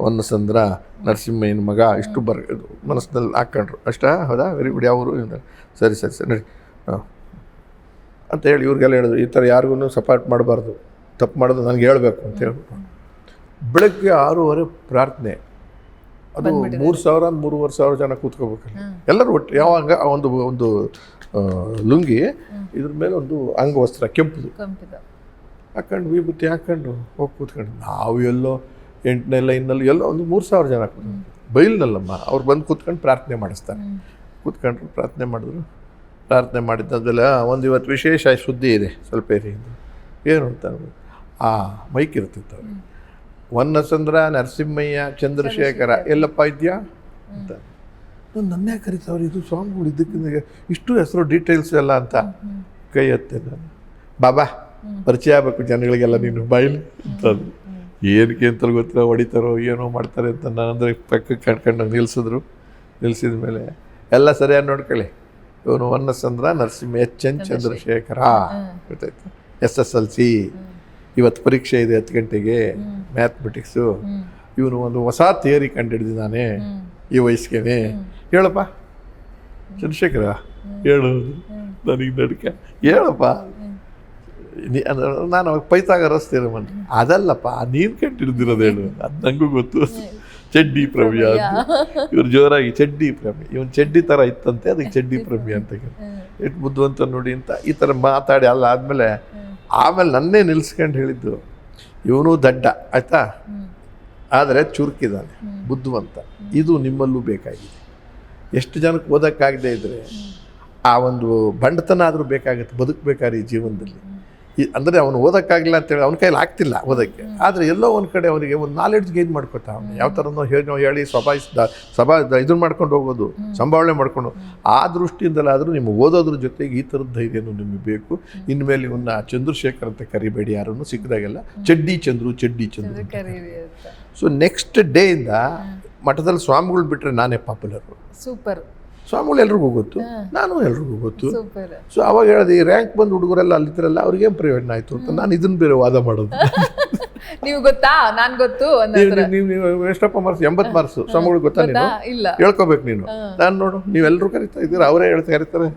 ಹೊನ್ನಸಂದ್ರ ನರಸಿಂಹಯ್ಯನ ಮಗ. ಇಷ್ಟು ಮನಸ್ಸಿನಲ್ಲಿ ಹಾಕ್ಕೊಂಡ್ರು. ಅಷ್ಟಾ? ಹೌದಾ, ವೆರಿ ಗುಡ್. ಯಾವರು? ಸರಿ ನಡಿ ಅಂತ ಹೇಳಿ ಇವ್ರಿಗೆಲ್ಲ ಹೇಳಿದ್ರು, ಈ ಥರ ಯಾರಿಗೂ ಸಪೋರ್ಟ್ ಮಾಡಬಾರ್ದು ತಪ್ಪು ಮಾಡೋದು ನನಗೆ ಹೇಳ್ಬೇಕು ಅಂತ ಹೇಳ್ಬಿಟ್ಟು ಬೆಳಗ್ಗೆ 6:30 ಪ್ರಾರ್ಥನೆ. ಅದು 3,000 3,500 ಜನ ಕೂತ್ಕೋಬೇಕಲ್ಲ, ಎಲ್ಲರೂ ಒಟ್ಟು ಯಾವಾಗ ಒಂದು ಲುಂಗಿ ಇದ್ರ ಮೇಲೆ ಒಂದು ಅಂಗವಸ್ತ್ರ ಕೆಂಪುದು ಹಾಕೊಂಡು ವಿಭೂತಿ ಹಾಕೊಂಡು ಹೋಗಿ ಕೂತ್ಕೊಂಡು ನಾವು ಎಲ್ಲೋ 8ನೇ ಲೈನಲ್ಲಿ ಎಲ್ಲೋ ಒಂದು 3,000 ಜನ ಕೂತ್ಕೊಂಡು ಬೈಲ್ನಲ್ಲಮ್ಮ ಅವ್ರು ಬಂದು ಕೂತ್ಕೊಂಡು ಪ್ರಾರ್ಥನೆ ಮಾಡಿಸ್ತಾರೆ. ಕೂತ್ಕೊಂಡ್ರು ಪ್ರಾರ್ಥನೆ ಮಾಡಿದ್ರು. ಪ್ರಾರ್ಥನೆ ಮಾಡಿದ್ದಾದ್ಮೇಲೆ ಒಂದು ಇವತ್ತು ವಿಶೇಷ ಸುದ್ದಿ ಇದೆ, ಸ್ವಲ್ಪ ಇರಿ. ಏನು ಅಂತ ಮೈಕ್ ಇರ್ತಿತ್ತು ಅವ್ರಿಗೆ, ಹೊನ್ನಚಂದ್ರ ನರಸಿಂಹಯ್ಯ ಚಂದ್ರಶೇಖರ ಎಲ್ಲಪ್ಪ ಇದೆಯಾ ಅಂತ. ನನ್ನೇ ಕರೀತಾವ್ರು, ಇದು ಸ್ವಾಮಿಗಳು ಇದಕ್ಕಿಂತ ಇಷ್ಟು ಹೆಸರು ಡೀಟೇಲ್ಸ್ ಎಲ್ಲ ಅಂತ. ಕೈ ಎತ್ತೆ ನಾನು, ಬಾಬಾ ಪರಿಚಯ ಆಗಬೇಕು ಜನಗಳಿಗೆಲ್ಲ ನೀನು ಬಾಯಿಲಿ ಅಂತಂದು. ಏನಕ್ಕೆ ಅಂತಲೂ ಗೊತ್ತಿಲ್ಲ, ಹೊಡಿತಾರೋ ಏನೋ ಮಾಡ್ತಾರೆ ಅಂತ ನಾನು ಅಂದರೆ ಪಕ್ಕಕ್ಕೆ ಕಣ್ಕೊಂಡು ನಿಲ್ಲಿಸಿದ್ರು. ನಿಲ್ಲಿಸಿದ ಮೇಲೆ ಎಲ್ಲ ಸರಿಯಾಗಿ ನೋಡ್ಕೊಳ್ಳಿ, ಇವನು ಹೊನ್ನಚಂದ್ರ ನರಸಿಂಹ HN ಚಂದ್ರಶೇಖರ ಗೊತ್ತಾಯ್ತು, SSLC, ಇವತ್ತು ಪರೀಕ್ಷೆ ಇದೆ 10 ಗಂಟೆಗೆ ಮ್ಯಾಥಮೆಟಿಕ್ಸು. ಇವನು ಒಂದು ಹೊಸ ಥಿಯರಿ ಕಂಡುಹಿಡಿದಿದ್ದಾನೆ ಈ ವಯಸ್ಸಿಗೆ. ಹೇಳಪ್ಪ ಚಂದ್ರಶೇಖರ, ಹೇಳೋದು ನನಗೆ ನಡ್ಕ, ಹೇಳಪ್ಪ ನಾನು ಅವಾಗ ಪೈತಾಗ ರಸ್ತೆ ಮನೆ. ಅದಲ್ಲಪ್ಪ ನೀನು ಕಂಡುಹಿಡಿದಿರೋದು ಹೇಳು, ಅದು ನನಗೂ ಗೊತ್ತು. ಚಡ್ಡಿ ಪ್ರಮ್ಯ ಅಂತ ಇವ್ರು ಜೋರಾಗಿ ಚಡ್ಡಿ ಪ್ರಮ್ಯ, ಇವನು ಚಡ್ಡಿ ಥರ ಇತ್ತಂತೆ, ಅದಕ್ಕೆ ಚಡ್ಡಿ ಪ್ರಮ್ಯ ಅಂತ ಎಷ್ಟು ಬುದ್ಧಿವಂತ ನೋಡಿ ಅಂತ ಈ ಥರ ಮಾತಾಡಿ ಅಲ್ಲ. ಆಮೇಲೆ ನನ್ನೇ ನಿಲ್ಸ್ಕೊಂಡು ಹೇಳಿದ್ದು, ಇವನು ದಡ್ಡ ಆಯಿತಾ, ಆದರೆ ಚುರುಕಿದ್ದಾನೆ, ಬುದ್ಧಿವಂತ. ಇದು ನಿಮ್ಮಲ್ಲೂ ಬೇಕಾಗಿದೆ. ಎಷ್ಟು ಜನಕ್ಕೆ ಓದೋಕ್ಕಾಗದೇ ಇದ್ದರೆ ಆ ಒಂದು ಬಂಡತನ ಆದರೂ ಬೇಕಾಗುತ್ತೆ ಬದುಕಬೇಕಾದ್ರೆ ಈ ಜೀವನದಲ್ಲಿ. ಅಂದರೆ ಅವನು ಓದೋಕ್ಕಾಗಲಿಲ್ಲ ಅಂತೇಳಿ ಅವನ ಕೈಯಲ್ಲಿ ಆಗ್ತಿಲ್ಲ ಓದೋಕ್ಕೆ, ಆದರೆ ಎಲ್ಲೋ ಒಂದು ಕಡೆ ಅವನಿಗೆ ಒಂದು ನಾಲೆಡ್ಜ್ ಗೇನ್ ಮಾಡ್ಕೊತಾ ಅವನು. ಯಾವ ಥರನೋ ಹೇಳಿ ಸಭಾ ಇದನ್ನು ಮಾಡ್ಕೊಂಡು ಹೋಗೋದು, ಸಂಭಾವನೆ ಮಾಡ್ಕೊಂಡು. ಆ ದೃಷ್ಟಿಯಿಂದಲಾದರೂ ನಿಮಗೆ ಓದೋದ್ರ ಜೊತೆಗೆ ಈ ಥರದ ಧೈರ್ಯನೂ ನಿಮಗೆ ಬೇಕು. ಇನ್ಮೇಲೆ ಇವನ್ನ ಚಂದ್ರಶೇಖರ್ ಅಂತ ಕರಿಬೇಡಿ, ಯಾರನ್ನು ಸಿಕ್ಕಿದಾಗೆಲ್ಲ ಚಡ್ಡಿ ಚಂದ್ರು. ಸೊ ನೆಕ್ಸ್ಟ್ ಡೇಯಿಂದ ಮಠದಲ್ಲಿ ಸ್ವಾಮಿಗಳು ಬಿಟ್ಟರೆ ನಾನೇ ಪಾಪ್ಯುಲರು. ಸೂಪರ್. ಸ್ವಾಮಿಗಳು ಎಲ್ರಿಗೂ ಗೊತ್ತು, ನಾನು ಎಲ್ರಿಗೂ ಗೊತ್ತು. ಸೊ ಅವಾಗ ಹೇಳಿದೆ, ಈ ರ್ಯಾಂಕ್ ಬಂದು ಹುಡುಗರೆಲ್ಲ ಅಲ್ಲಿದ್ದರೆಲ್ಲ ಅವ್ರಿಗೇನು ಪ್ರಯೋಜನ ಆಯಿತು ಅಂತ ನಾನು ಇದನ್ನು ಬೇರೆ ವಾದ ಮಾಡೋದು. ನೀವು ಗೊತ್ತಾ, ನಾನು ಗೊತ್ತು. ನೀವು ಎಷ್ಟಪ್ಪ ಮಾರ್ಕ್ಸ್? 80 ಮಾರ್ಕ್ಸ್. ಸ್ವಾಮಿಗಳು ಗೊತ್ತಾ? ನೀನು ಹೇಳ್ಕೋಬೇಕು ನೀನು. ನಾನು ನೋಡು, ನೀವೆಲ್ಲರೂ ಕರಿತಾ ಇದ್ದೀರಾ, ಅವರೇ ಕರೀತಾರೆ.